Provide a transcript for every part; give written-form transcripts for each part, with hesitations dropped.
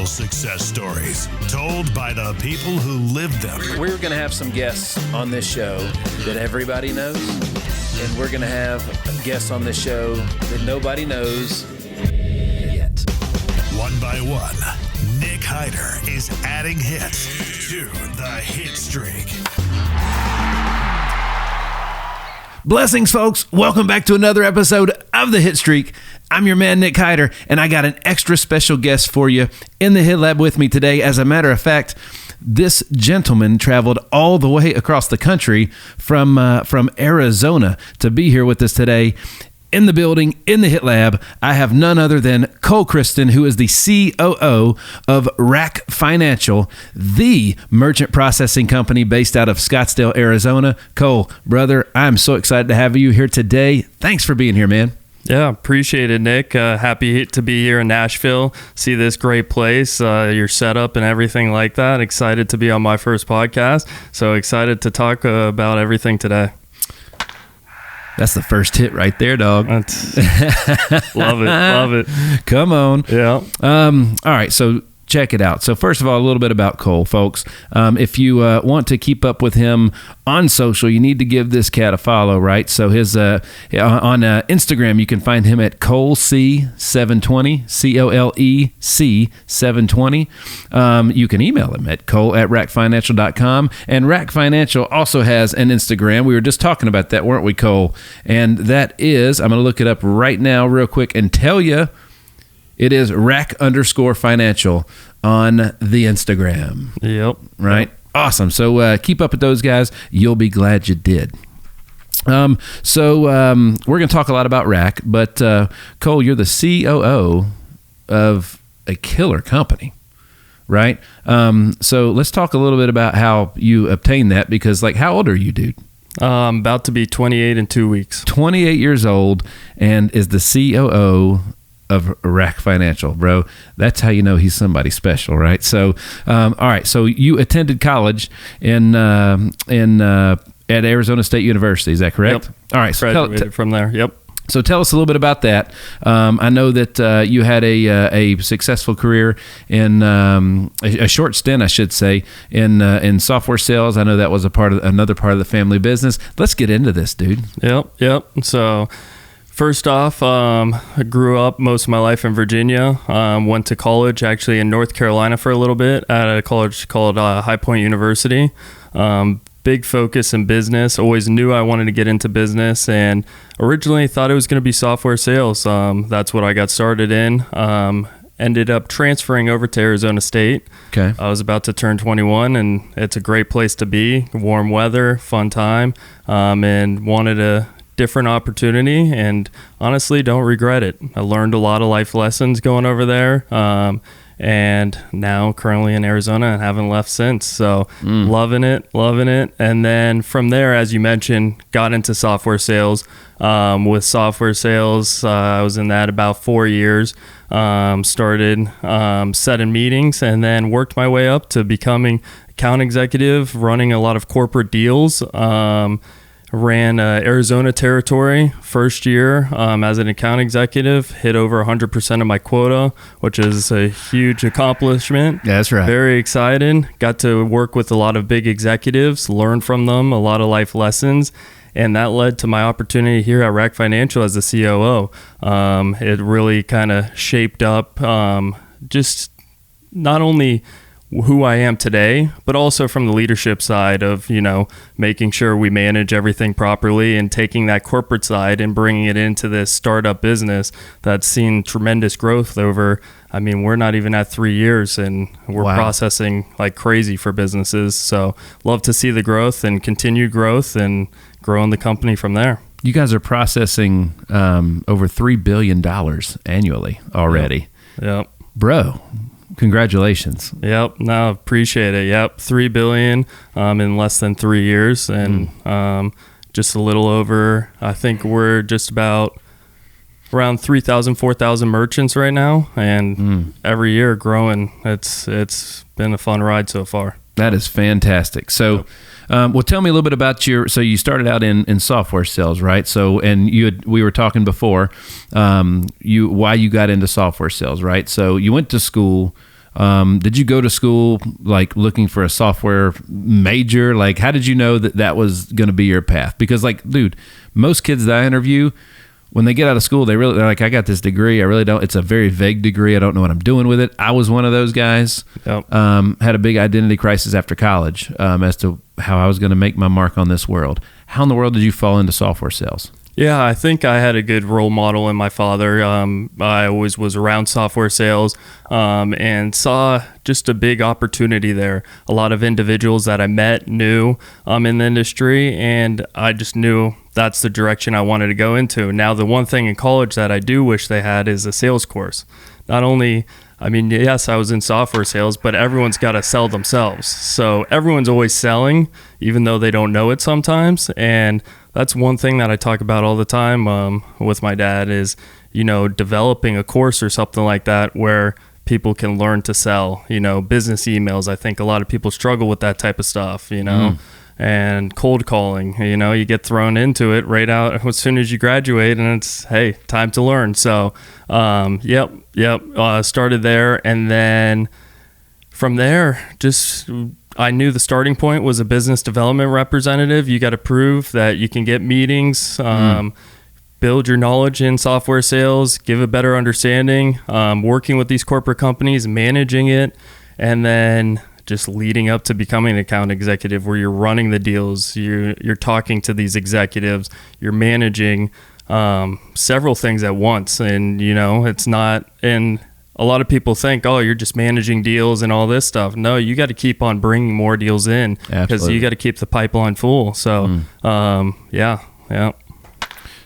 real success stories told by the people who lived them. We're going to have some guests on this show that everybody knows, and we're going to have guests on this show that nobody knows yet. One by one, Nick Hyder is adding hits to the Hitstreak. Blessings, folks. Welcome back to another episode of the Hitstreak. I'm your man, Nick Hyder, and I got an extra special guest for you in the Hit Lab with me today. As a matter of fact, this gentleman traveled all the way across the country from Arizona to be here with us today. In the building, in the Hit Lab, I have none other than Christen, who is the COO of RAC Financial, the merchant processing company based out of Scottsdale, Arizona. Cole, brother, I'm so excited to have you here today. Thanks for being here, man. Yeah, appreciate it, Nick. Happy to be here in Nashville, see this great place, your setup and everything like that. Excited to be on my first podcast. So excited to talk about everything today. That's the first hit right there, dog. Love it. Come on. Yeah. All right, so check it out. So first of all, a little bit about Cole, folks. If you want to keep up with him on social, you need to give this cat a follow, right? So his on Instagram, you can find him at ColeC720, COLEC720. You can email him at cole@racfinancial.com. And RAC Financial also has an Instagram. We were just talking about that, weren't we, Cole? And that is, I'm going to look it up right now real quick and tell you, it is RAC_financial on the Instagram. Yep. Right? Yep. Awesome. So keep up with those guys. You'll be glad you did. We're going to talk a lot about RAC, but Cole, you're the COO of a killer company, right? So let's talk a little bit about how you obtained that, because, like, how old are you, dude? I'm about to be 28 in 2 weeks. 28 years old and is the COO of RAC Financial, bro. That's how you know he's somebody special, right? So, all right. So you attended college at Arizona State University. Is that correct? Yep. All right. So graduated from there. Yep. So tell us a little bit about that. I know that you had a successful career in a short stint, I should say, in software sales. I know that was another part of the family business. Let's get into this, dude. Yep. So, first off, I grew up most of my life in Virginia. Went to college actually in North Carolina for a little bit at a college called High Point University. Big focus in business. Always knew I wanted to get into business, and originally thought it was going to be software sales. That's what I got started in. Ended up transferring over to Arizona State. Okay. I was about to turn 21, and it's a great place to be. Warm weather, fun time, and wanted a different opportunity, and honestly don't regret it. I learned a lot of life lessons going over there, and now currently in Arizona and haven't left since. So loving it. And then from there, as you mentioned, got into software sales. With software sales, I was in that about 4 years. Started setting meetings, and then worked my way up to becoming account executive, running a lot of corporate deals. Ran Arizona territory first year as an account executive, hit over 100% of my quota, which is a huge accomplishment. Yeah, that's right. Very excited. Got to work with a lot of big executives, learn from them, a lot of life lessons, and that led to my opportunity here at RAC Financial as the COO. It really kind of shaped up just not only who I am today, but also from the leadership side of, making sure we manage everything properly and taking that corporate side and bringing it into this startup business that's seen tremendous growth over, we're not even at 3 years, and we're processing like crazy for businesses. So love to see the growth and continued growth and growing the company from there. You guys are processing over $3 billion annually already. Yep. Bro, congratulations. Yep. No, appreciate it. Yep. $3 billion in less than 3 years, and just a little over, I think we're just about around 3,000, 4,000 merchants right now, and every year growing. It's been a fun ride so far. That is fantastic. So, well, tell me a little bit about so you started out in software sales, right? So, and we were talking before, why you got into software sales, right? So you went to school. Did you go to school like looking for a software major? Like, how did you know that that was going to be your path? Because like, dude, most kids that I interview, when they get out of school, they're like, I got this degree. I really don't. It's a very vague degree. I don't know what I'm doing with it. I was one of those guys. Yep. Had a big identity crisis after college as to how I was going to make my mark on this world. How in the world did you fall into software sales? Yeah, I think I had a good role model in my father. I always was around software sales and saw just a big opportunity there. A lot of individuals that I met knew in the industry, and I just knew that's the direction I wanted to go into. Now, the one thing in college that I do wish they had is a sales course. Not only, I mean, yes, I was in software sales, but everyone's got to sell themselves. So everyone's always selling, even though they don't know it sometimes. And that's one thing that I talk about all the time with my dad is, developing a course or something like that where people can learn to sell, business emails. I think a lot of people struggle with that type of stuff, and cold calling, you get thrown into it right out as soon as you graduate, and it's, hey, time to learn. So, started there. And then from there, I knew the starting point was a business development representative. You got to prove that you can get meetings, build your knowledge in software sales, give a better understanding, working with these corporate companies, managing it, and then just leading up to becoming an account executive where you're running the deals, you're talking to these executives, you're managing several things at once. And, it's not in... A lot of people think, oh, you're just managing deals and all this stuff. No, you got to keep on bringing more deals in because you got to keep the pipeline full. So, yeah.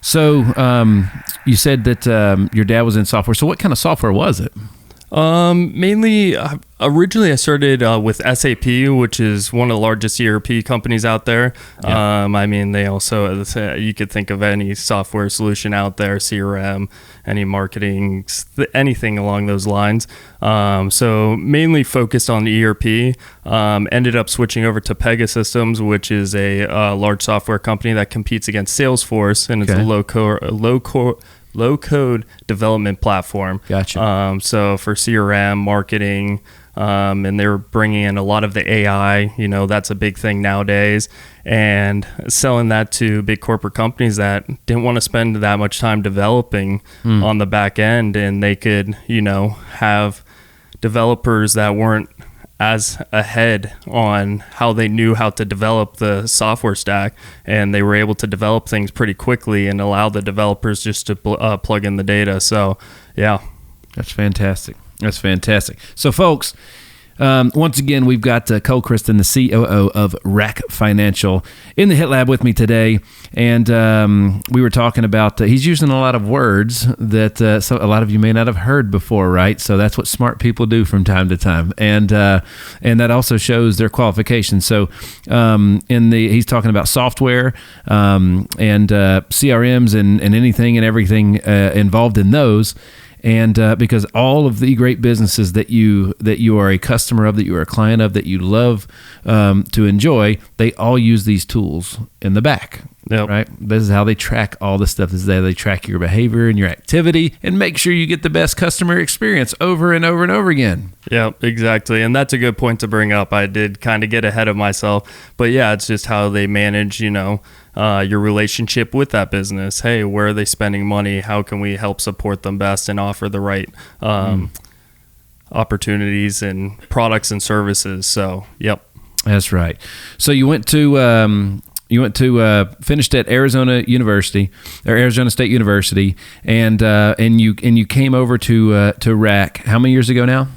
So you said that your dad was in software. So what kind of software was it? Mainly, originally I started with SAP, which is one of the largest ERP companies out there. Yeah. I mean, they also, you could think of any software solution out there, CRM, any marketing, anything along those lines. So mainly focused on ERP, ended up switching over to Pegasystems, which is a large software company that competes against Salesforce, and it's a low-code development platform. Gotcha. So for CRM, marketing, and they were bringing in a lot of the AI, that's a big thing nowadays, and selling that to big corporate companies that didn't want to spend that much time developing on the back end, and they could, have developers that weren't as ahead on how they knew how to develop the software stack, and they were able to develop things pretty quickly and allow the developers just to plug in the data. So, yeah. That's fantastic. So, folks, once again, we've got Christen, the COO of RAC Financial, in the Hit Lab with me today. And we were talking about, he's using a lot of words that so a lot of you may not have heard before, right? So that's what smart people do from time to time. And that also shows their qualifications. So he's talking about software and CRMs and anything and everything involved in those. And because all of the great businesses that you are a customer of, that you are a client of, that you love to enjoy, they all use these tools in the back. Yep. Right? This is how they track all the stuff. This is how they track your behavior and your activity and make sure you get the best customer experience over and over and over again. Yeah, exactly. And that's a good point to bring up. I did kind of get ahead of myself. But yeah, it's just how they manage, your relationship with that business. Hey, where are they spending money? How can we help support them best and offer the right opportunities and products and services? So, yep. That's right. So you went to finished at Arizona State University, and you came over to RAC. How many years ago now?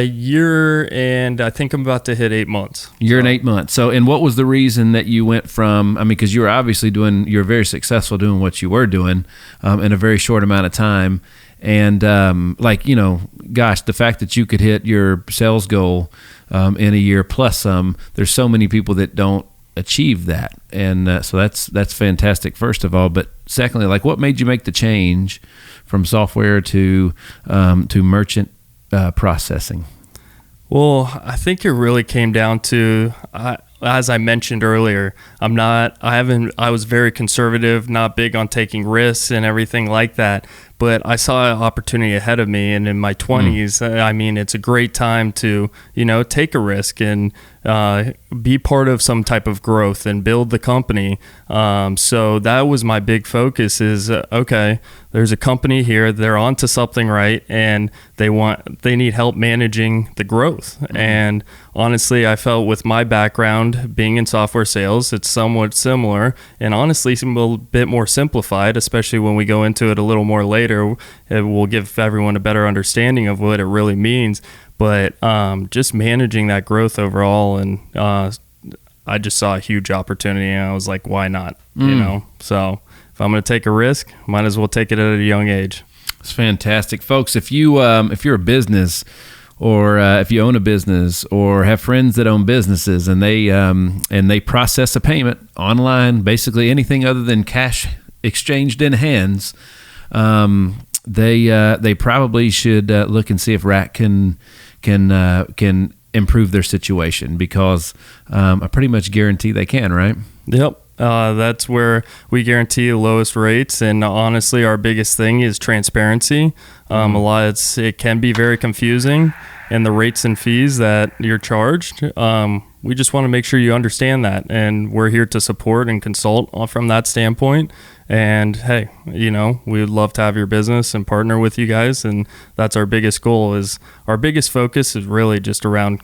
Year, and I think I'm about to hit 8 months. Year and 8 months. So, and what was the reason that you went from? Because you were obviously you're very successful doing what you were doing in a very short amount of time, and gosh, the fact that you could hit your sales goal in a year plus some. There's so many people that don't achieve that, and so that's fantastic, first of all. But secondly, what made you make the change from software to merchant processing? Well, I think it really came down to, as I mentioned earlier, I was very conservative, not big on taking risks and everything like that. but I saw an opportunity ahead of me. And in my 20s, I mean, it's a great time to, take a risk and be part of some type of growth and build the company. So that was my big focus is, okay, there's a company here, they're onto something right, and they need help managing the growth. And honestly, I felt with my background being in software sales, it's somewhat similar, and honestly, a little bit more simplified, especially when we go into it a little more later. It will give everyone a better understanding of what it really means. But just managing that growth overall, and I just saw a huge opportunity, and I was like, why not? So if I'm going to take a risk, might as well take it at a young age. It's fantastic, folks. If you're a business, or if you own a business, or have friends that own businesses, and they process a payment online, basically anything other than cash exchanged in hands, they probably should look and see if RAC can improve their situation, because I pretty much guarantee they can, right? Yep. That's where we guarantee the lowest rates, and honestly, our biggest thing is transparency. It can be very confusing, and the rates and fees that you're charged. We just want to make sure you understand that, and we're here to support and consult from that standpoint. And hey, we would love to have your business and partner with you guys, and that's our biggest goal. Is our biggest focus is really just around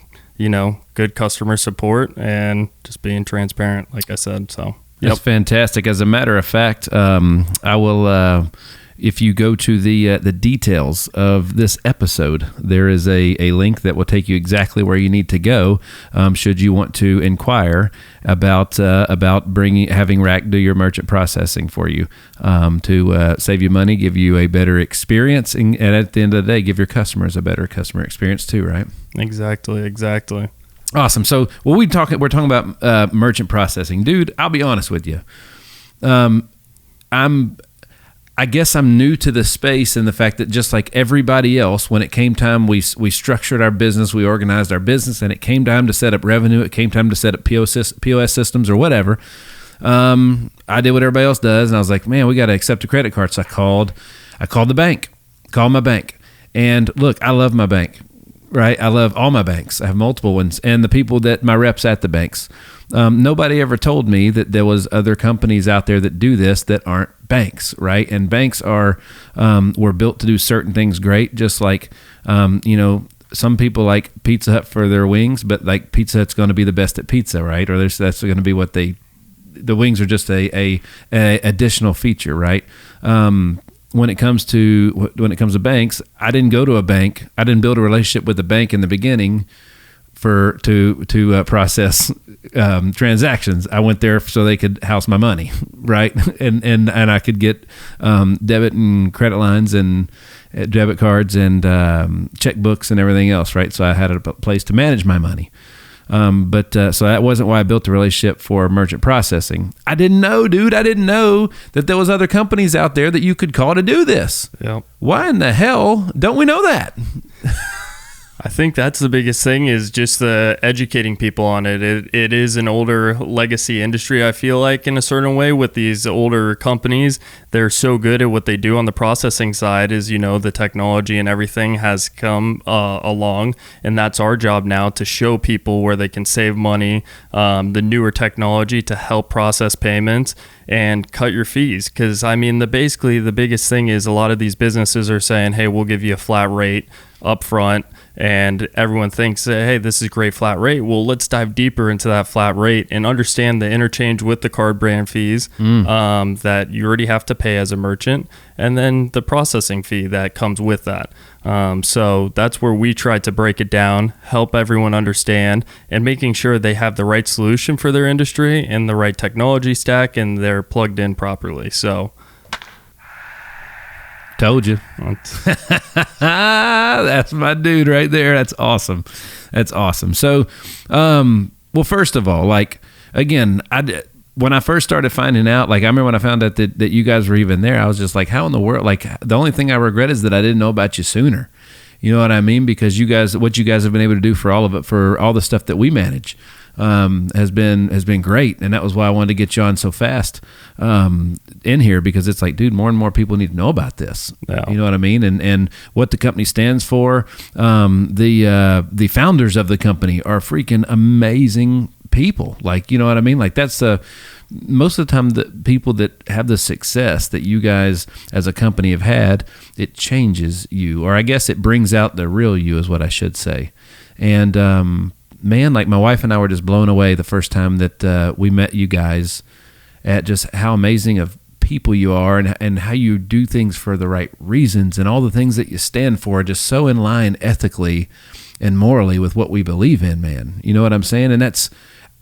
good customer support and just being transparent, like I said. So that's fantastic. As a matter of fact, I will. If you go to the details of this episode, there is a link that will take you exactly where you need to go. Should you want to inquire about having RAC do your merchant processing for you, to save you money, give you a better experience, and at the end of the day, give your customers a better customer experience too, right? Exactly. Awesome. So, we're talking about merchant processing, dude. I'll be honest with you. I guess I'm new to the space, in the fact that just like everybody else, when it came time, we structured our business, we organized our business, and it came time to set up revenue, it came time to set up POS systems or whatever. I did what everybody else does, and I was like, man, we got to accept a credit card. So I called the bank, called my bank. And look, I love my bank, right? I love all my banks. I have multiple ones. And the people my reps at the banks, nobody ever told me that there was other companies out there that do this that aren't banks, right? And banks were built to do certain things great, just like, some people like Pizza Hut for their wings, but like Pizza Hut's going to be the best at pizza, right? Or that's going to be what the wings are just a additional feature, right? When it comes to banks, I didn't go to a bank. I didn't build a relationship with the bank in the beginning to process transactions. I went there so they could house my money, right? And I could get debit and credit lines and debit cards and checkbooks and everything else, right? So I had a place to manage my money. So that wasn't why I built the relationship for merchant processing. I didn't know, dude. I didn't know that there was other companies out there that you could call to do this. Yep. Why in the hell don't we know that? I think that's the biggest thing, is just educating people on it. It is an older legacy industry, I feel like, in a certain way, with these older companies. They're so good at what they do on the processing side, is, the technology and everything has come along, and that's our job now, to show people where they can save money, the newer technology to help process payments and cut your fees. Because, basically the biggest thing is a lot of these businesses are saying, hey, we'll give you a flat rate up front, and everyone thinks, hey, this is a great flat rate. Well, let's dive deeper into that flat rate and understand the interchange with the card brand fees that you already have to pay as a merchant, and then the processing fee that comes with that. So that's where we try to break it down, help everyone understand, and making sure they have the right solution for their industry and the right technology stack, and they're plugged in properly. So told you. That's my dude right there. That's awesome. So, well, first of all, like, again, when I first started finding out, like, I remember when I found out that you guys were even there, I was just like, how in the world? Like, the only thing I regret is that I didn't know about you sooner. You know what I mean? Because what you guys have been able to do for all of it, for all the stuff that we manage. has been great, and that was why I wanted to get you on so fast in here, because it's like, dude, more and more people need to know about this. Yeah. You know what I mean? And what the company stands for. The founders of the company are freaking amazing people. Like, you know what I mean? Like, that's most of the time the people that have the success that you guys as a company have had, it changes you, or I guess it brings out the real you is what I should say. And man, like my wife and I were just blown away the first time that we met you guys at just how amazing of people you are, and how you do things for the right reasons, and all the things that you stand for are just so in line ethically and morally with what we believe in, man. You know what I'm saying? And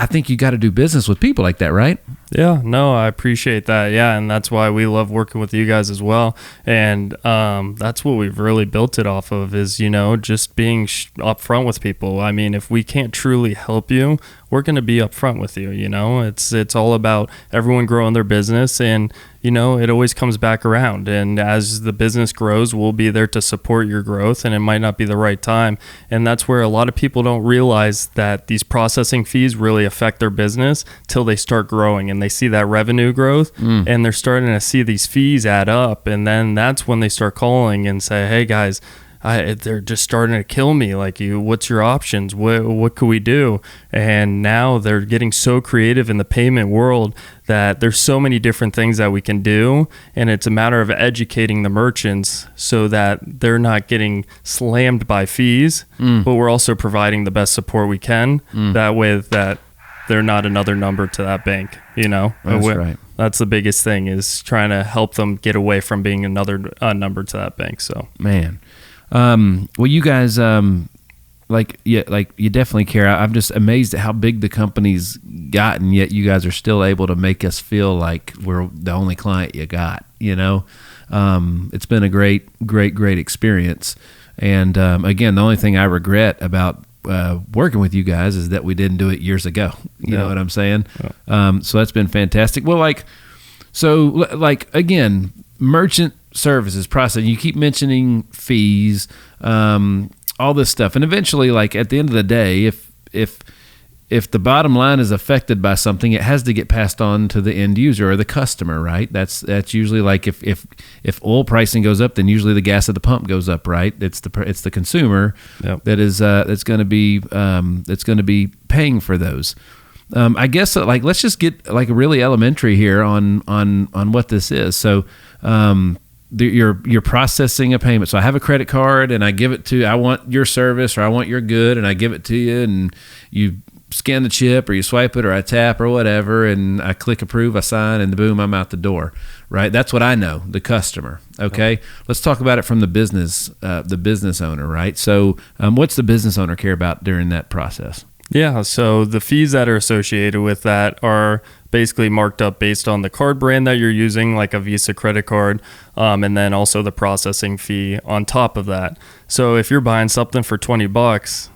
I think you got to do business with people like that, right? Yeah, no, I appreciate that. Yeah, and that's why we love working with you guys as well. And that's what we've really built it off of is, just being upfront with people. I mean, if we can't truly help you, we're going to be upfront with you. It's all about everyone growing their business, and it always comes back around. And as the business grows, we'll be there to support your growth, and it might not be the right time. And that's where a lot of people don't realize that these processing fees really affect their business till they start growing and they see that revenue growth, and they're starting to see these fees add up. And then that's when they start calling and say, hey guys, they're just starting to kill me. Like, what's your options? What could we do? And now they're getting so creative in the payment world that there's so many different things that we can do. And it's a matter of educating the merchants so that they're not getting slammed by fees, but we're also providing the best support we can. That way that they're not another number to that bank, That's right. That's the biggest thing, is trying to help them get away from being another number to that bank. So, man. Well, you guys, you definitely care. I'm just amazed at how big the company's gotten, yet you guys are still able to make us feel like we're the only client you got, It's been a great experience. And, again, the only thing I regret about working with you guys is that we didn't do it years ago. You know what I'm saying? Yeah. So that's been fantastic. Well, again, merchant services, processing, you keep mentioning fees, all this stuff, and eventually, like, at the end of the day, if the bottom line is affected by something, it has to get passed on to the end user or the customer, right? That's usually like if oil pricing goes up, then usually the gas at the pump goes up, right? It's the consumer that is that's going to be paying for those. I guess let's just get really elementary here on what this is. So you're processing a payment. So I have a credit card and I give it to, I want your service or I want your good, and I give it to you, and you scan the chip or you swipe it or I tap or whatever, and I click approve, I sign, and boom, I'm out the door, right? That's what I know, the customer. Okay. Let's talk about it from the business owner, right? So what's the business owner care about during that process? Yeah, so the fees that are associated with that are basically marked up based on the card brand that you're using, like a Visa credit card, and then also the processing fee on top of that. So if you're buying something for $20,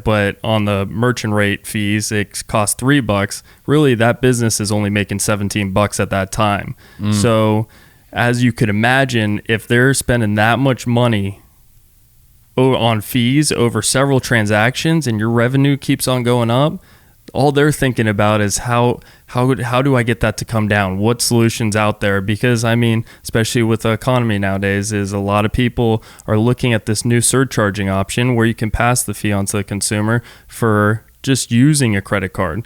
but on the merchant rate fees, it costs $3, really that business is only making $17 at that time. So as you could imagine, if they're spending that much money on fees over several transactions and your revenue keeps on going up, all they're thinking about is how do I get that to come down? What solutions out there? Because I mean, especially with the economy nowadays, is a lot of people are looking at this new surcharging option where you can pass the fee on to the consumer for just using a credit card,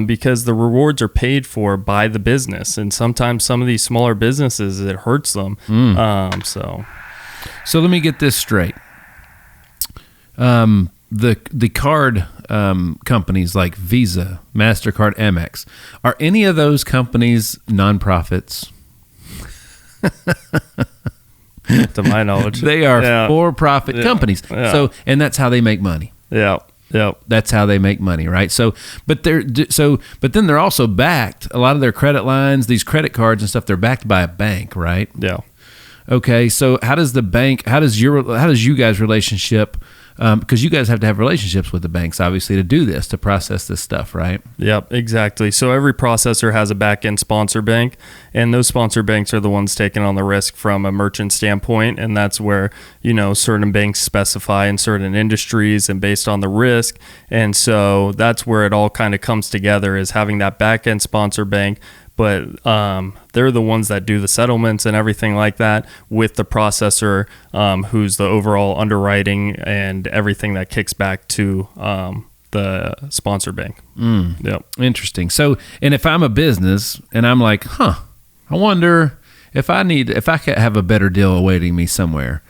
because the rewards are paid for by the business, and sometimes some of these smaller businesses, it hurts them. So let me get this straight. The card companies like Visa, MasterCard, Amex, are any of those companies nonprofits? To my knowledge, they are for-profit companies. Yeah. So, and that's how they make money. Yeah. That's how they make money, right? But then they're also backed. A lot of their credit lines, these credit cards and stuff, they're backed by a bank, right? Yeah. Okay. So how does you guys' relationship because you guys have to have relationships with the banks, obviously, to do this, to process this stuff, right? Yep, exactly. So every processor has a back-end sponsor bank, and those sponsor banks are the ones taking on the risk from a merchant standpoint, and that's where, certain banks specify in certain industries and based on the risk, and so that's where it all kind of comes together, is having that back-end sponsor bank, but they're the ones that do the settlements and everything like that with the processor, who's the overall underwriting and everything that kicks back to the sponsor bank. Yep. Interesting. So, and if I'm a business and I'm like, I wonder if I could have a better deal awaiting me somewhere.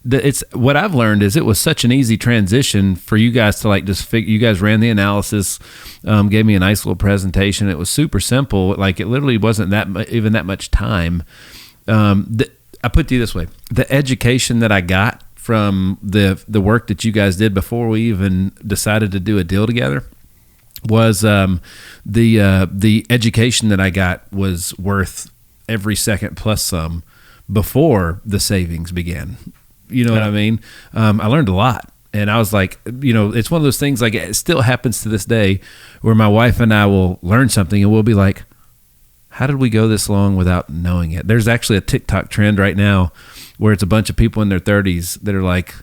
It's what I've learned is it was such an easy transition for you guys to just figure. You guys ran the analysis, gave me a nice little presentation. It was super simple. Like, it literally wasn't even that much time. I put it to you this way: the education that I got from the work that you guys did before we even decided to do a deal together was the education that I got was worth every second plus some before the savings began. You know what I mean? I learned a lot. And I was like, it's one of those things, like, it still happens to this day where my wife and I will learn something and we'll be like, how did we go this long without knowing it? There's actually a TikTok trend right now where it's a bunch of people in their 30s that are like,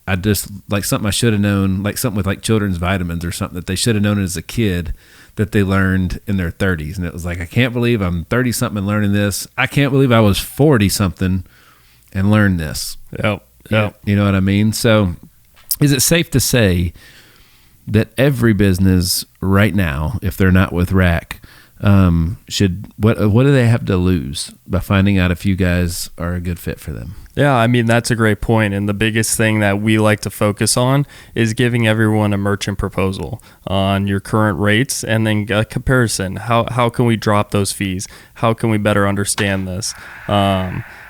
I just, like, something I should have known, like something with like children's vitamins or something that they should have known as a kid that they learned in their 30s. And it was like, I can't believe I'm 30 something and learning this. I can't believe I was 40 something and learned this. Yep. You know what I mean? So is it safe to say that every business right now, if they're not with RAC, what do they have to lose by finding out if you guys are a good fit for them? Yeah, I mean, that's a great point. And the biggest thing that we like to focus on is giving everyone a merchant proposal on your current rates and then a comparison. How can we drop those fees? How can we better understand this?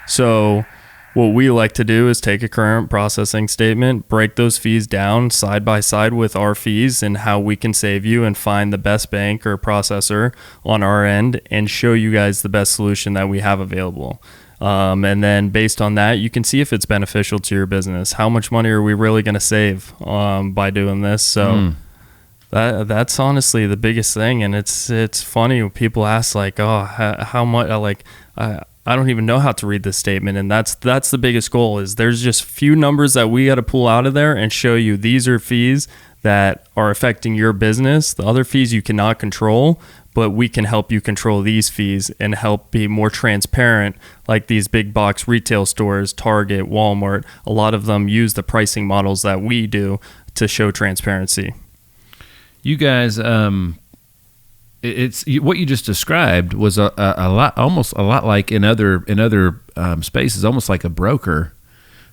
So what we like to do is take a current processing statement, break those fees down side by side with our fees and how we can save you, and find the best bank or processor on our end and show you guys the best solution that we have available. And then based on that, you can see if it's beneficial to your business. How much money are we really going to save by doing this? So that's honestly the biggest thing. And it's funny when people ask, like, how much, I don't even know how to read this statement. And that's the biggest goal, is there's just few numbers that we got to pull out of there and show you these are fees that are affecting your business. The other fees you cannot control, but we can help you control these fees and help be more transparent. Like these big box retail stores, Target, Walmart, a lot of them use the pricing models that we do to show transparency. You guys, it's what you just described was a lot, almost a lot like in other spaces, almost like a broker,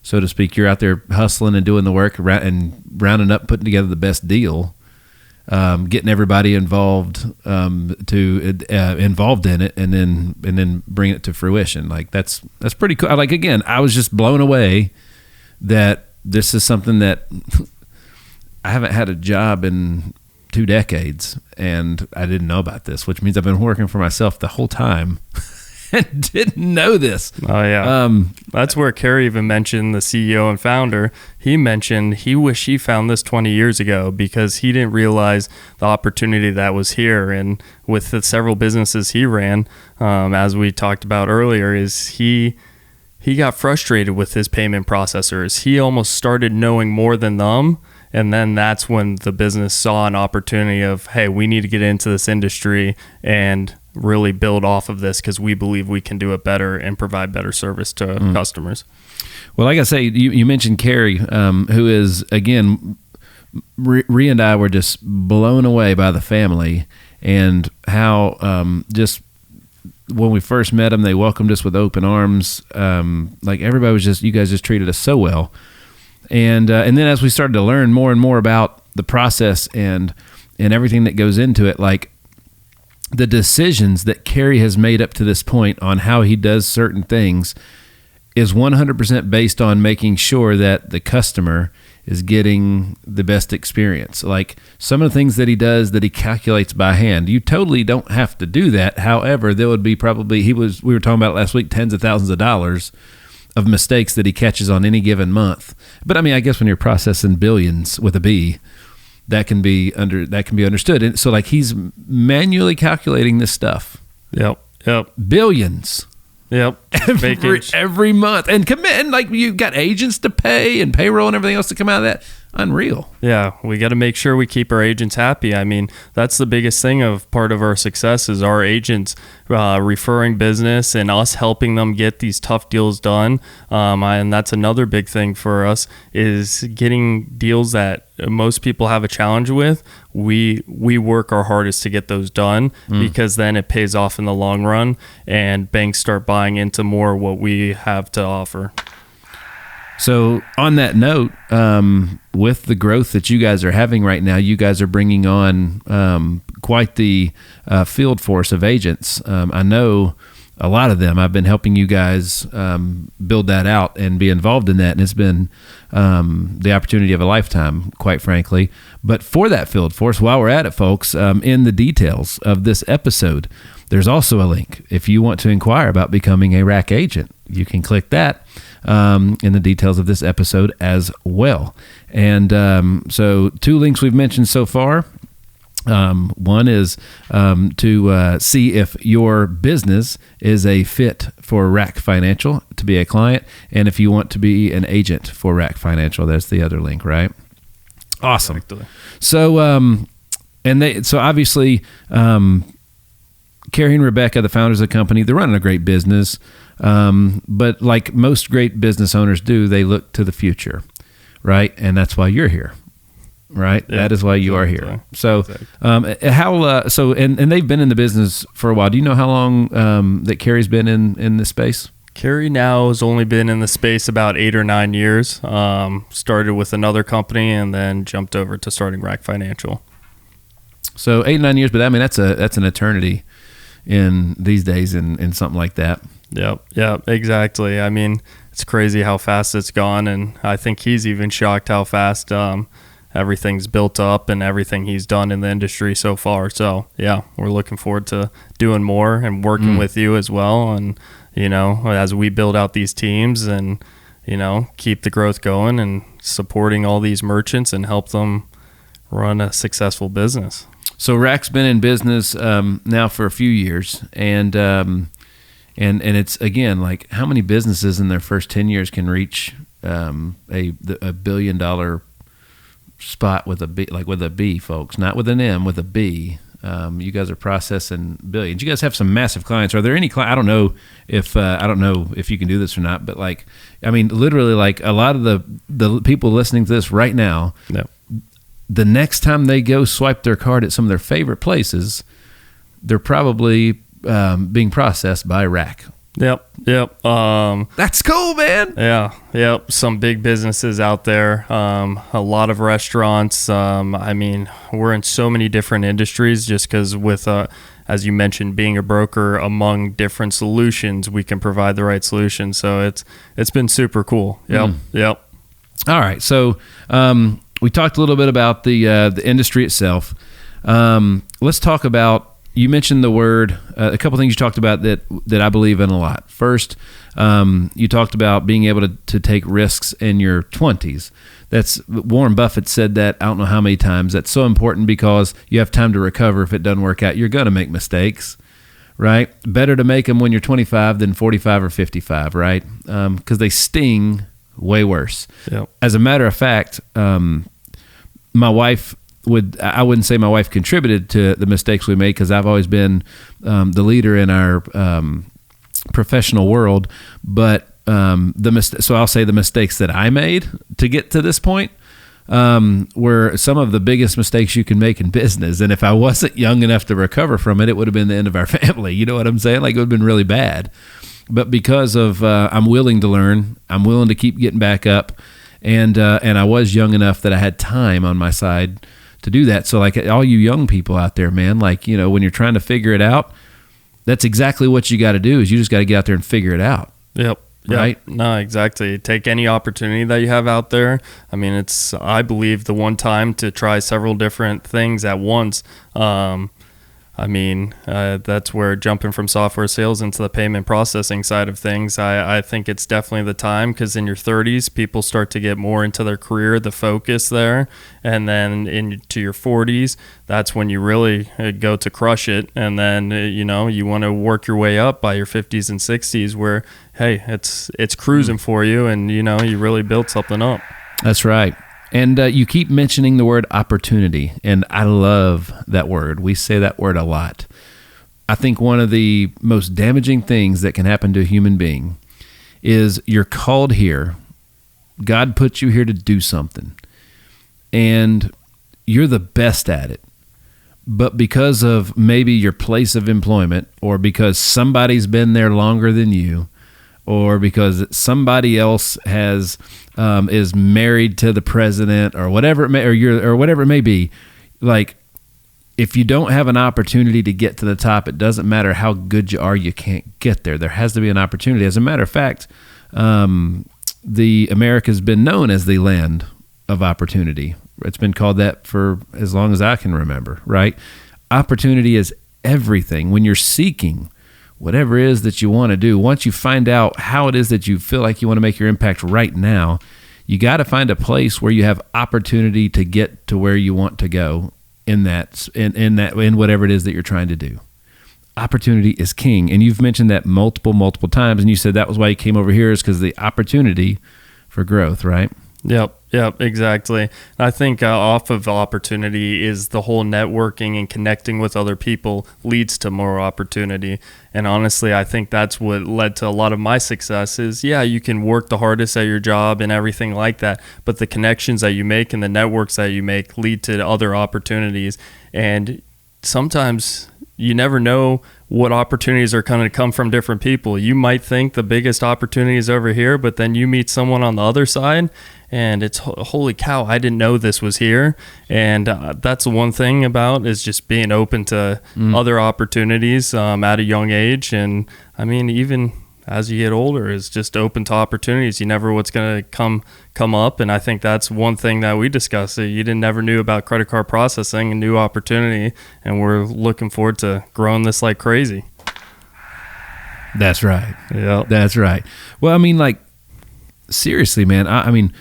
so to speak. You're out there hustling and doing the work and rounding up, putting together the best deal, getting everybody involved involved in it, and then bring it to fruition. Like that's pretty cool. Like, again, I was just blown away that this is something that I haven't had a job in 2 decades, and I didn't know about this, which means I've been working for myself the whole time and didn't know this. Oh yeah. That's where Kerry even mentioned, the CEO and founder. He mentioned he wished he found this 20 years ago because he didn't realize the opportunity that was here. And with the several businesses he ran, as we talked about earlier, is he got frustrated with his payment processors. He almost started knowing more than them. And then that's when the business saw an opportunity of, hey, we need to get into this industry and really build off of this because we believe we can do it better and provide better service to customers. Well, like I say, you mentioned Carrie, who is, again, Ree and I were just blown away by the family and how just when we first met them, they welcomed us with open arms. Like everybody was just, you guys just treated us so well. And then as we started to learn more and more about the process and everything that goes into it, like the decisions that Kerry has made up to this point on how he does certain things is 100% based on making sure that the customer is getting the best experience. Like some of the things that he does that he calculates by hand, you totally don't have to do that. However, there would be probably, we were talking about last week, tens of thousands of dollars of mistakes that he catches on any given month. But I mean, I guess when you're processing billions with a B, that can be understood. And so like he's manually calculating this stuff. Yep. Billions. Yep. Every month. And like you've got agents to pay and payroll and everything else to come out of that. Unreal. Yeah, we got to make sure we keep our agents happy. I mean, that's the biggest thing of part of our success is our agents referring business and us helping them get these tough deals done. And that's another big thing for us is getting deals that most people have a challenge with. We work our hardest to get those done because then it pays off in the long run and banks start buying into more what we have to offer. So on that note, with the growth that you guys are having right now, you guys are bringing on quite the field force of agents. I know a lot of them. I've been helping you guys build that out and be involved in that, and it's been the opportunity of a lifetime, quite frankly. But for that field force, while we're at it, folks, in the details of this episode, there's also a link. If you want to inquire about becoming a RAC agent, you can click that in the details of this episode as well. And so 2 links we've mentioned so far. One is to see if your business is a fit for RAC Financial to be a client, and if you want to be an agent for RAC Financial, that's the other link, right? Awesome. Exactly. So, so obviously, Carrie and Rebecca, the founders of the company, they're running a great business. But like most great business owners do, they look to the future, right? And that's why you're here, right? Yeah, that is why you are here. So, and they've been in the business for a while. Do you know how long that Carrie's been in this space? Carrie now has only been in the space about 8 or 9 years. Started with another company and then jumped over to starting RAC Financial. So 8, 9 years, but I mean that's an eternity in these days in something like that. Yep, exactly. I mean, it's crazy how fast it's gone, and I think he's even shocked how fast everything's built up and everything he's done in the industry so far. So, yeah, we're looking forward to doing more and working with you as well, and, you know, as we build out these teams and, you know, keep the growth going and supporting all these merchants and help them run a successful business. So RAC's been in business now for a few years, and it's, again, like how many businesses in their first 10 years can reach a $1 billion spot with a B, like with a B, folks, not with an M, with a B. You guys are processing billions. You guys have some massive clients. Are there any I don't know if you can do this or not, but like, I mean, literally, like a lot of the people listening to this right now, the next time they go swipe their card at some of their favorite places, they're probably being processed by RAC. Yep. That's cool, man. Yep. Some big businesses out there, a lot of restaurants. I mean, we're in so many different industries just because with, as you mentioned, being a broker among different solutions, we can provide the right solution. So it's been super cool. Yep. All right. So we talked a little bit about the industry itself. Let's talk about, you mentioned the word, a couple things you talked about that I believe in a lot. First, you talked about being able to take risks in your 20s. That's Warren Buffett said that I don't know how many times. That's so important because you have time to recover if it doesn't work out. You're going to make mistakes, right? Better to make them when you're 25 than 45 or 55, right? Because they sting way worse. Yep. As a matter of fact, my wife I wouldn't say my wife contributed to the mistakes we made because I've always been the leader in our professional world, but so I'll say the mistakes that I made to get to this point were some of the biggest mistakes you can make in business. And if I wasn't young enough to recover from it, it would have been the end of our family. You know what I'm saying? Like it would have been really bad. But because of I'm willing to learn, I'm willing to keep getting back up, and I was young enough that I had time on my side to do that. So like all you young people out there, man, like, you know, when you're trying to figure it out, that's exactly what you got to do is you just got to get out there and figure it out. Yep. Right? No, exactly. Take any opportunity that you have out there. I mean, it's, I believe, the one time to try several different things at once. I mean, that's where jumping from software sales into the payment processing side of things, I think it's definitely the time, because in your 30s, people start to get more into their career, the focus there. And then into your 40s, that's when you really go to crush it. And then, you want to work your way up by your 50s and 60s where, hey, it's cruising for you, and, you really built something up. That's right. And you keep mentioning the word opportunity, and I love that word. We say that word a lot. I think one of the most damaging things that can happen to a human being is you're called here. God put you here to do something, and you're the best at it. But because of maybe your place of employment, or because somebody's been there longer than you, or because somebody else is married to the president, or whatever it may, or whatever it may be, like, if you don't have an opportunity to get to the top, it doesn't matter how good you are, you can't get there. There has to be an opportunity. As a matter of fact, the America's been known as the land of opportunity. It's been called that for as long as I can remember, right? Opportunity is everything. When you're seeking whatever it is that you want to do, once you find out how it is that you feel like you want to make your impact right now, you got to find a place where you have opportunity to get to where you want to go in whatever it is that you're trying to do. Opportunity is king. And you've mentioned that multiple times, and you said that was why you came over here, is because the opportunity for growth, right? Yep, exactly. I think off of opportunity is the whole networking and connecting with other people leads to more opportunity. And honestly, I think that's what led to a lot of my success is, you can work the hardest at your job and everything like that, but the connections that you make and the networks that you make lead to other opportunities. And sometimes you never know what opportunities are going to come from different people. You might think the biggest opportunity is over here, but then you meet someone on the other side, and it's holy cow, I didn't know this was here. And that's the one thing about is just being open to other opportunities at a young age. And I mean, even as you get older, is just open to opportunities. You never know what's going to come up. And I think that's one thing that we discussed. You never knew about credit card processing, a new opportunity, and we're looking forward to growing this like crazy. That's right. Yeah, that's right. Well, I mean, like, seriously, man, I mean,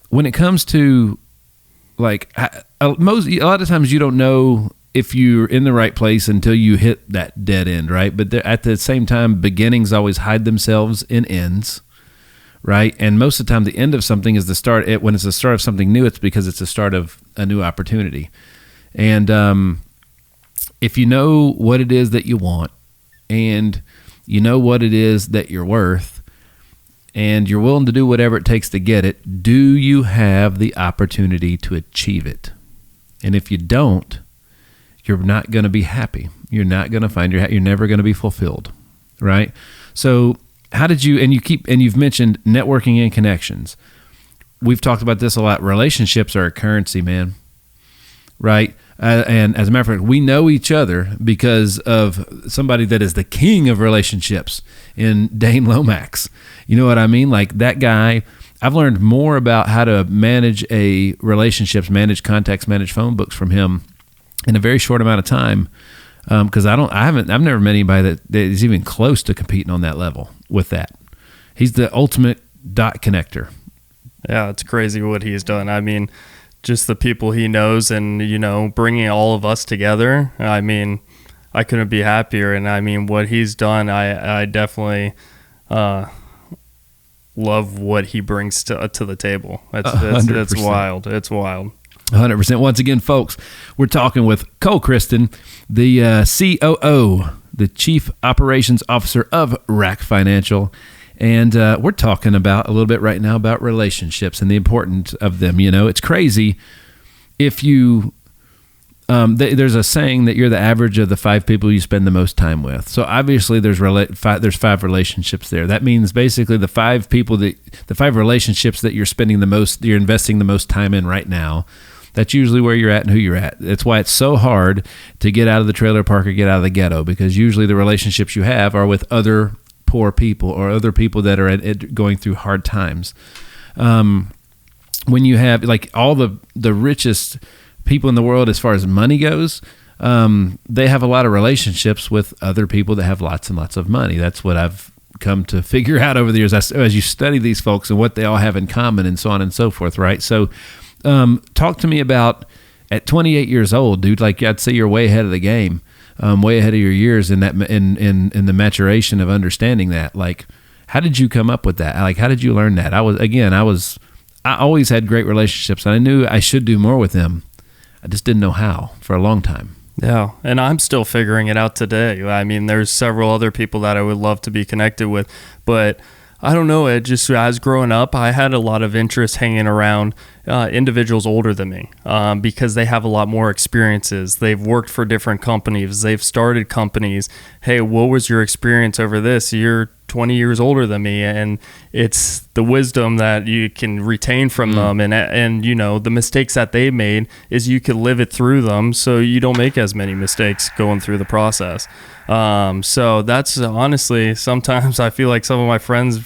when it comes to, like, a lot of times you don't know if you're in the right place until you hit that dead end, right? But at the same time, beginnings always hide themselves in ends, right? And most of the time, the end of something is the start. When it's the start of something new, it's because it's the start of a new opportunity. And if you know what it is that you want, and you know what it is that you're worth, and you're willing to do whatever it takes to get it, do you have the opportunity to achieve it? And if you don't, you're not going to be happy. You're not going to find you're never going to be fulfilled, right? So how did you, and you've mentioned networking and connections. We've talked about this a lot. Relationships are a currency, man, right? And as a matter of fact, we know each other because of somebody that is the king of relationships in Dane Lomax. You know what I mean? Like, that guy, I've learned more about how to manage relationships, manage contacts, manage phone books from him in a very short amount of time. Because I've never met anybody that is even close to competing on that level with that. He's the ultimate dot connector. Yeah, it's crazy what he's done. I mean, just the people he knows and, bringing all of us together. I mean, I couldn't be happier. And I mean, what he's done, I definitely love what he brings to the table. It's wild. It's wild. 100%. Once again, folks, we're talking with Christen, the COO, the Chief Operations Officer of RAC Financial. And we're talking about a little bit right now about relationships and the importance of them. It's crazy if you, there's a saying that you're the average of the 5 people you spend the most time with. So obviously there's 5 relationships there. That means basically the 5 relationships that you're investing the most time in right now. That's usually where you're at and who you're at. That's why it's so hard to get out of the trailer park or get out of the ghetto, because usually the relationships you have are with other poor people or other people that are going through hard times. When you have, like, all the richest people in the world as far as money goes, they have a lot of relationships with other people that have lots and lots of money. That's what I've come to figure out over the years as you study these folks and what they all have in common and so on and so forth, right? So talk to me about at 28 years old, dude, like I'd say you're way ahead of the game, way ahead of your years in that in the maturation of understanding that. Like, how did you come up with that? Like, how did you learn that? I always had great relationships, and I knew I should do more with them. I just didn't know how for a long time. Yeah, and I'm still figuring it out today. I mean, there's several other people that I would love to be connected with, but I don't know. It just, as growing up, I had a lot of interest hanging around individuals older than me because they have a lot more experiences. They've worked for different companies. They've started companies. Hey, what was your experience over this? You're 20 years older than me, and it's the wisdom that you can retain from them, and you know, the mistakes that they made is you can live it through them so you don't make as many mistakes going through the process. So that's honestly, sometimes I feel like some of my friends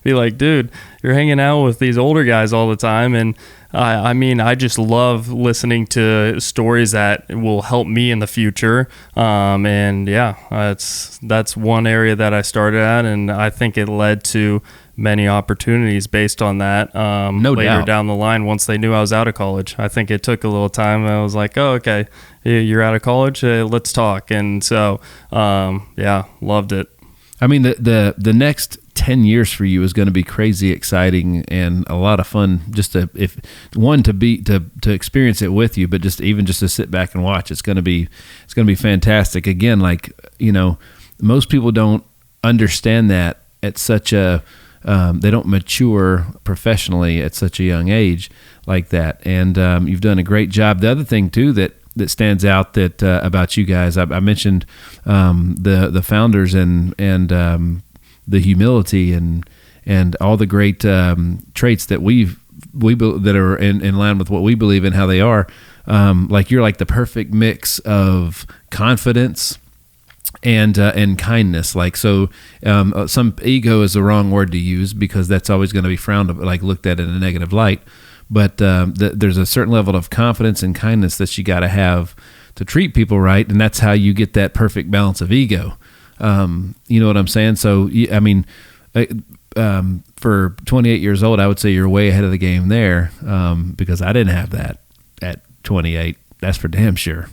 be like, dude, you're hanging out with these older guys all the time, and I mean, I just love listening to stories that will help me in the future. And yeah, that's one area that I started at, and I think it led to many opportunities based on that. Later down the line, once they knew I was out of college, I think it took a little time. I was like, oh, okay, you're out of college, let's talk. And so, yeah, loved it. I mean, the next 10 years for you is going to be crazy exciting and a lot of fun, just to experience it with you, but just to sit back and watch. It's going to be fantastic. Again, like, you know, most people don't understand that at such a they don't mature professionally at such a young age like that. And you've done a great job. The other thing too that stands out that about you guys, I mentioned the founders and the humility and all the great traits that that are in line with what we believe in, how they are. Like, you're like the perfect mix of confidence and kindness. Like, so some ego is the wrong word to use because that's always going to be frowned, like looked at in a negative light. But there's a certain level of confidence and kindness that you got to have to treat people right, and that's how you get that perfect balance of ego. You know what I'm saying? So, I mean, for 28 years old, I would say you're way ahead of the game there, because I didn't have that at 28. That's for damn sure.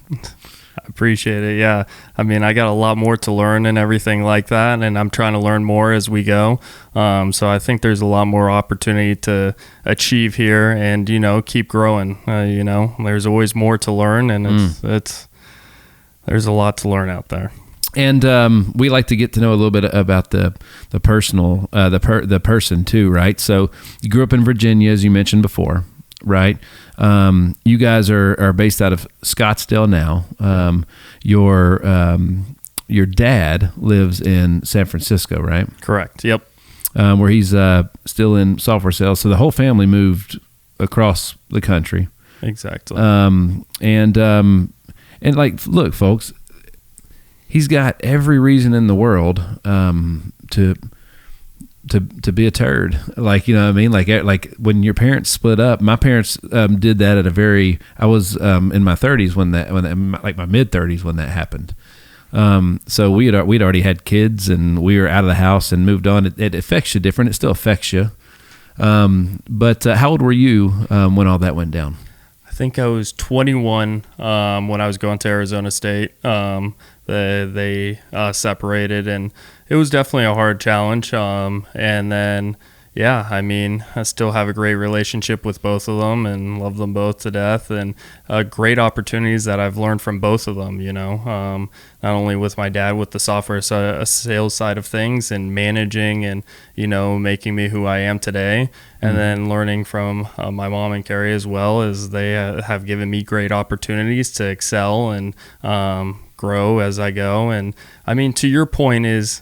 I appreciate it. Yeah. I mean, I got a lot more to learn and everything like that, and I'm trying to learn more as we go. So I think there's a lot more opportunity to achieve here and, you know, keep growing. You know, there's always more to learn, and there's a lot to learn out there. And we like to get to know a little bit about the personal, the person too, right? So you grew up in Virginia, as you mentioned before, right? You guys are based out of Scottsdale now. Your dad lives in San Francisco, right? Correct. Yep. Where he's still in software sales. So the whole family moved across the country. Exactly. And like, look, folks, he's got every reason in the world to be a turd. Like, you know what I mean? Like when your parents split up, my parents did that at I was in my 30s when like my mid 30s when that happened. So we'd already had kids and we were out of the house and moved on. It affects you different. It still affects you. But how old were you when all that went down? I think I was 21 when I was going to Arizona State. They separated, and it was definitely a hard challenge. And then, yeah, I mean, I still have a great relationship with both of them and love them both to death, and great opportunities that I've learned from both of them, you know, not only with my dad with the software sales side of things and managing and, you know, making me who I am today, and then learning from my mom and Carrie as well, as they have given me great opportunities to excel and grow as I go. And I mean, to your point is,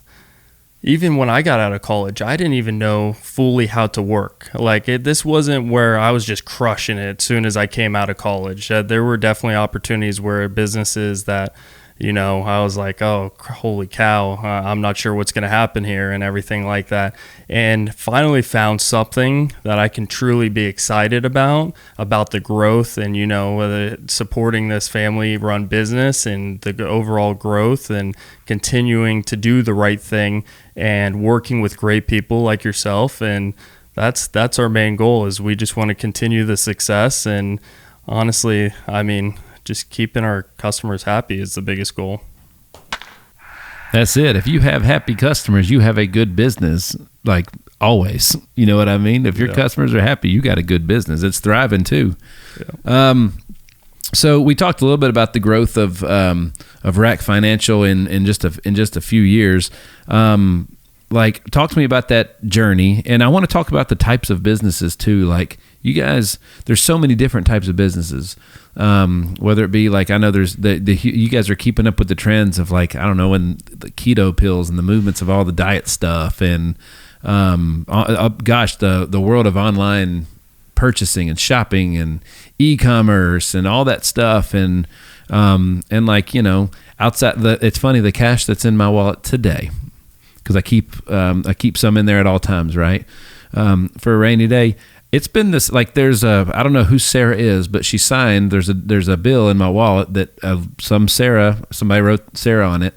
even when I got out of college, I didn't even know fully how to work. Like, this wasn't where I was just crushing it as soon as I came out of college. There were definitely opportunities where businesses that, I was like, oh, holy cow, I'm not sure what's going to happen here and everything like that. And finally found something that I can truly be excited about the growth and, supporting this family-run business and the overall growth and continuing to do the right thing and working with great people like yourself. And that's our main goal, is we just want to continue the success. And honestly, just keeping our customers happy is the biggest goal. That's it. If you have happy customers, you have a good business, like always. You know what I mean? If your customers are happy, you got a good business. It's thriving too. Yeah. So we talked a little bit about the growth of RAC Financial in just a few years. Talk to me about that journey, and I want to talk about the types of businesses too. Like, you guys, there's so many different types of businesses. Whether it be like, I know there's you guys are keeping up with the trends of, like, I don't know, and the keto pills and the movements of all the diet stuff, and the world of online purchasing and shopping and e-commerce and all that stuff, and outside it's funny, the cash that's in my wallet today, because I keep some in there at all times, right? For a rainy day. It's been this, like, I don't know who Sarah is, but she signed, there's a bill in my wallet that somebody wrote Sarah on it.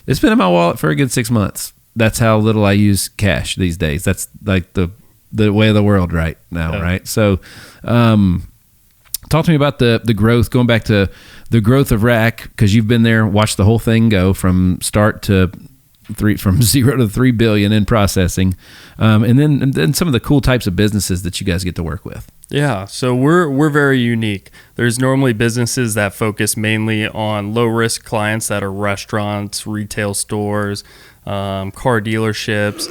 It's been in my wallet for a good 6 months. That's how little I use cash these days. That's like the way of the world right now, right? So, talk to me about the growth, going back to the growth of RAC, because you've been there, watched the whole thing go from start to from 0 to 3 billion in processing, and then some of the cool types of businesses that you guys get to work with. Yeah, so we're very unique. There's normally businesses that focus mainly on low risk clients that are restaurants, retail stores, car dealerships,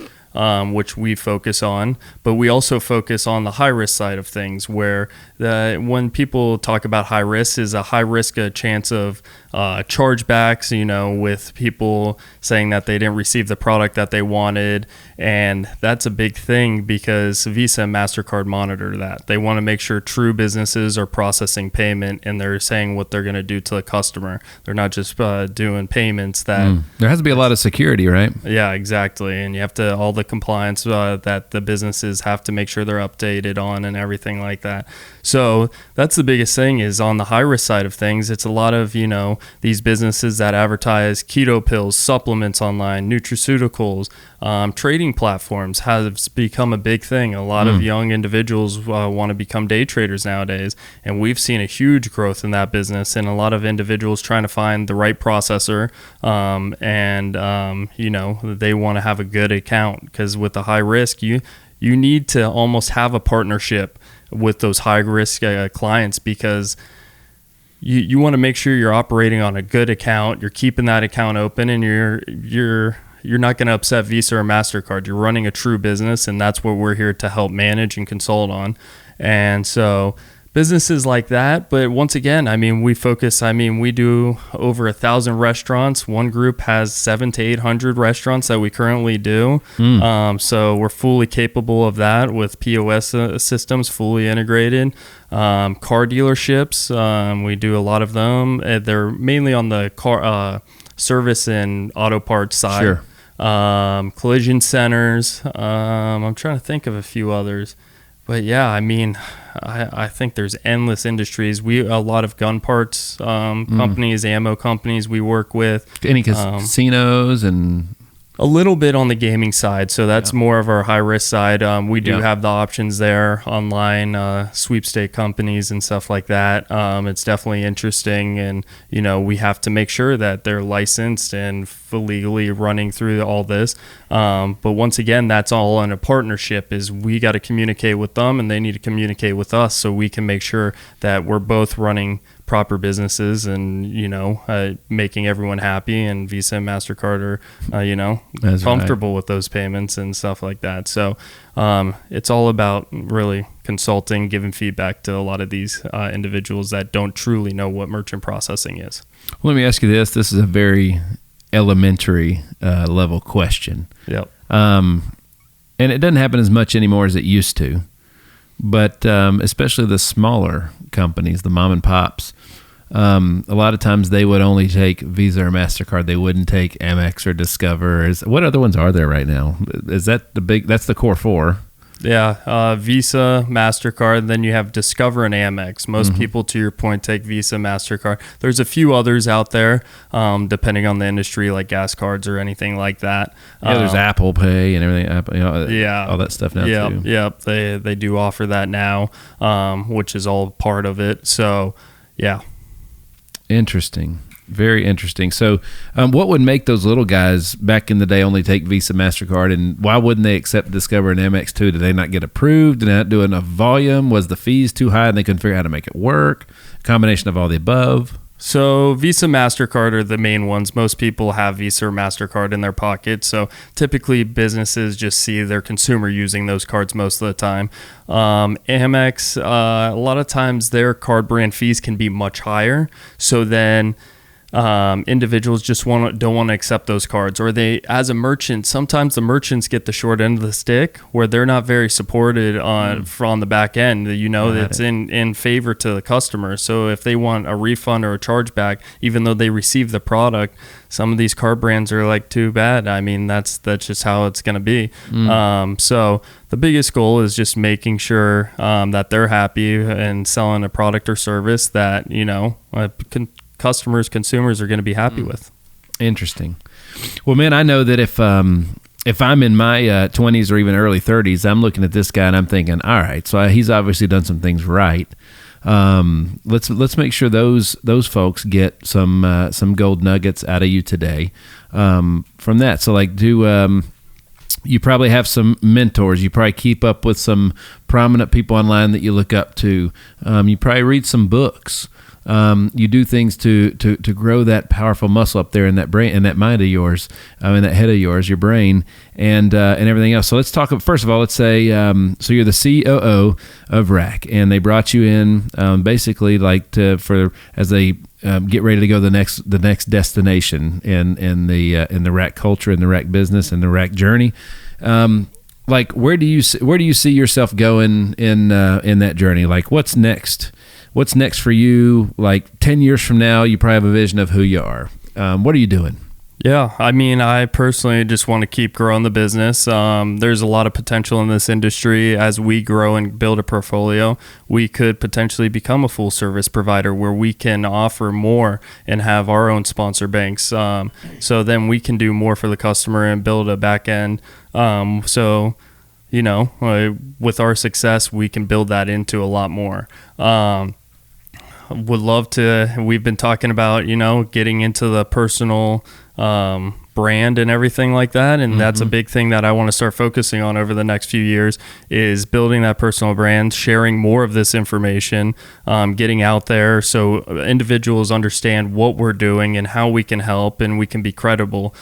which we focus on, but we also focus on the high risk side of things, where when people talk about high risk, is a high risk a chance of chargebacks, with people saying that they didn't receive the product that they wanted. And that's a big thing, because Visa and MasterCard monitor that. They want to make sure true businesses are processing payment and they're saying what they're going to do to the customer. They're not just doing payments that... There has to be a lot of security, right? Yeah, exactly. And you have to, all the compliance that the businesses have to make sure they're updated on and everything like that. So that's the biggest thing, is on the high risk side of things. It's a lot of, these businesses that advertise keto pills, supplements online, nutraceuticals, trading platforms has become a big thing. A lot of young individuals want to become day traders nowadays, and we've seen a huge growth in that business, and a lot of individuals trying to find the right processor, they want to have a good account, because with the high risk, you need to almost have a partnership with those high risk clients, because you want to make sure you're operating on a good account, you're keeping that account open, and you're not going to upset Visa or MasterCard. You're running a true business, and that's what we're here to help manage and consult on. And so businesses like that. But once again, we focus, we do over 1,000 restaurants. One group has 700 to 800 restaurants that we currently do. So we're fully capable of that with POS systems fully integrated. Car dealerships, we do a lot of them. They're mainly on the car service and auto parts side. Sure. Collision centers. I'm trying to think of a few others. But yeah, I think there's endless industries. A lot of gun parts companies, ammo companies we work with. Any casinos and... A little bit on the gaming side, so that's more of our high risk side. We do have the options there, online sweepstake companies and stuff like that. It's definitely interesting, and we have to make sure that they're licensed and legally running through all this. But once again, that's all in a partnership. Is we got to communicate with them, and they need to communicate with us, so we can make sure that we're both running proper businesses and making everyone happy, and Visa and MasterCard are That's comfortable with those payments and stuff like that. So it's all about really consulting, giving feedback to a lot of these individuals that don't truly know what merchant processing is. Well, let me ask you this is a very elementary level question. Yep. And it doesn't happen as much anymore as it used to, but especially the smaller companies, the mom and pops, a lot of times they would only take Visa or MasterCard. They wouldn't take Amex or Discover. What other ones are there right now? Is that that's the core four? Yeah, Visa, MasterCard, then you have Discover and Amex. Most people, to your point, take Visa, MasterCard. There's a few others out there, depending on the industry, like gas cards or anything like that. Yeah, there's Apple Pay and everything. All that stuff now too. Yep, they do offer that now, which is all part of it. So, yeah. Interesting. Very interesting. So what would make those little guys back in the day only take Visa, MasterCard, and why wouldn't they accept Discover and Amex too? Did they not get approved? Did they not do enough volume? Was the fees too high and they couldn't figure out how to make it work? A combination of all the above? So Visa, MasterCard are the main ones. Most people have Visa or MasterCard in their pocket. So typically businesses just see their consumer using those cards most of the time. Amex, a lot of times their card brand fees can be much higher. So then individuals just don't want to accept those cards, or they, as a merchant, sometimes the merchants get the short end of the stick where they're not very supported from the back end. That's in favor to the customer. So if they want a refund or a chargeback, even though they receive the product, some of these card brands are like, too bad. I mean, that's just how it's going to be. So the biggest goal is just making sure that they're happy and selling a product or service that consumers are going to be happy with. Interesting. Well, man, I know that if I'm in my 20s or even early 30s, I'm looking at this guy and I'm thinking, all right, so he's obviously done some things right. Let's make sure those folks get some gold nuggets out of you today from that. So like, you probably have some mentors. You probably keep up with some prominent people online that you look up to. You probably read some books. You do things to grow that powerful muscle up there in that brain and that mind of yours, in that head of yours, your brain, and everything else. So let's talk. First of all, let's say so you're the COO of RAC, and they brought you in basically as they get ready to go the next destination in the RAC culture, in the RAC business, and the RAC journey. Like where do you see yourself going in that journey? Like what's next? What's next for you? Like 10 years from now, you probably have a vision of who you are. What are you doing? Yeah, I mean, I personally just want to keep growing the business. There's a lot of potential in this industry. As we grow and build a portfolio, we could potentially become a full service provider where we can offer more and have our own sponsor banks. So then we can do more for the customer and build a back end. With our success, we can build that into a lot more. Would love to. We've been talking about, getting into the personal brand and everything like that. And that's a big thing that I want to start focusing on over the next few years, is building that personal brand, sharing more of this information, getting out there so individuals understand what we're doing and how we can help and we can be credible,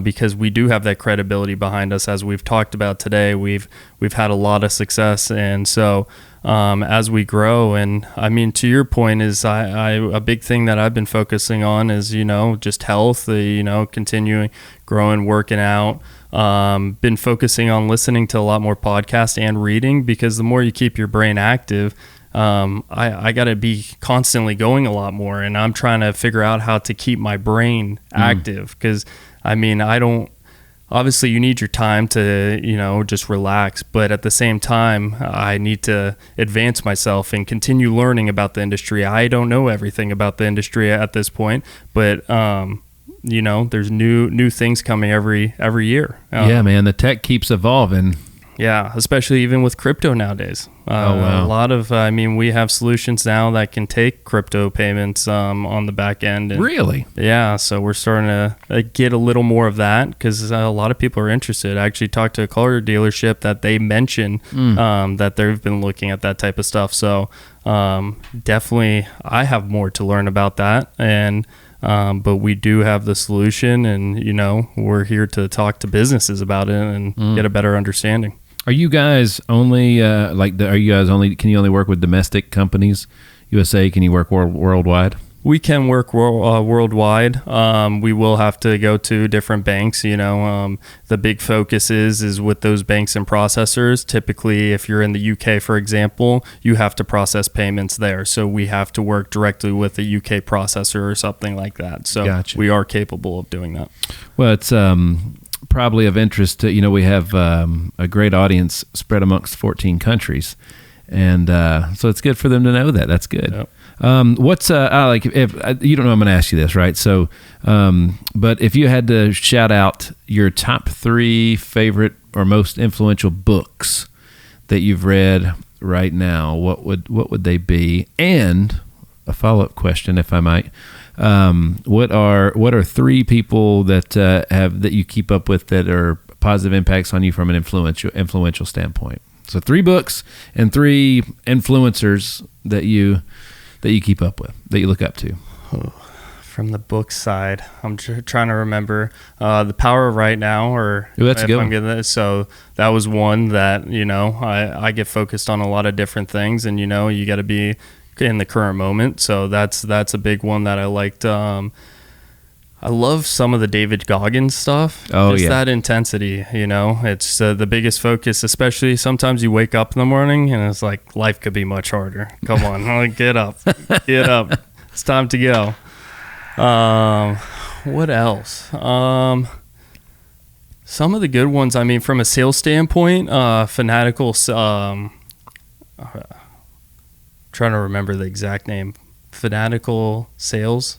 because we do have that credibility behind us. As we've talked about today, we've had a lot of success. And so as we grow, and I mean, to your point, is a big thing that I've been focusing on is, just health, continuing growing, working out. Been focusing on listening to a lot more podcasts and reading, because the more you keep your brain active, I got to be constantly going a lot more, and I'm trying to figure out how to keep my brain active, because I mean, obviously you need your time to, just relax, but at the same time, I need to advance myself and continue learning about the industry. I don't know everything about the industry at this point, but, there's new things coming every year. Yeah, man, the tech keeps evolving. Yeah, especially even with crypto nowadays. Wow. A lot of, we have solutions now that can take crypto payments on the back end. And, really? Yeah, so we're starting to get a little more of that, because a lot of people are interested. I actually talked to a car dealership that they mentioned that they've been looking at that type of stuff. So definitely I have more to learn about that. And but we do have the solution, and we're here to talk to businesses about it and get a better understanding. Are you guys only can you only work with domestic companies? USA, can you work worldwide? We can work worldwide. We will have to go to different banks. The big focus is with those banks and processors. Typically, if you're in the UK, for example, you have to process payments there. So we have to work directly with a UK processor or something like that. So Gotcha. We are capable of doing that. Well, it's probably of interest to, we have a great audience spread amongst 14 countries. And so it's good for them to know that. That's good. Yep. What's like if you don't know, I'm going to ask you this, right? So, but if you had to shout out your top 3 favorite or most influential books that you've read right now, what would they be? And a follow-up question, if I might, what are 3 people that that you keep up with that are positive impacts on you from an influential standpoint? So 3 books and 3 influencers that you keep up with, that you look up to. From the book side, I'm trying to remember The Power of Right Now, or that's a good one. So that was one that, I get focused on a lot of different things, and, you got to be in the current moment. So that's a big one that I liked. I love some of the David Goggins stuff. Oh, just yeah. that intensity, it's the biggest focus, especially sometimes you wake up in the morning and it's like, life could be much harder. Come on, get up. It's time to go. What else? Some of the good ones, from a sales standpoint, Fanatical, trying to remember the exact name, Fanatical Sales.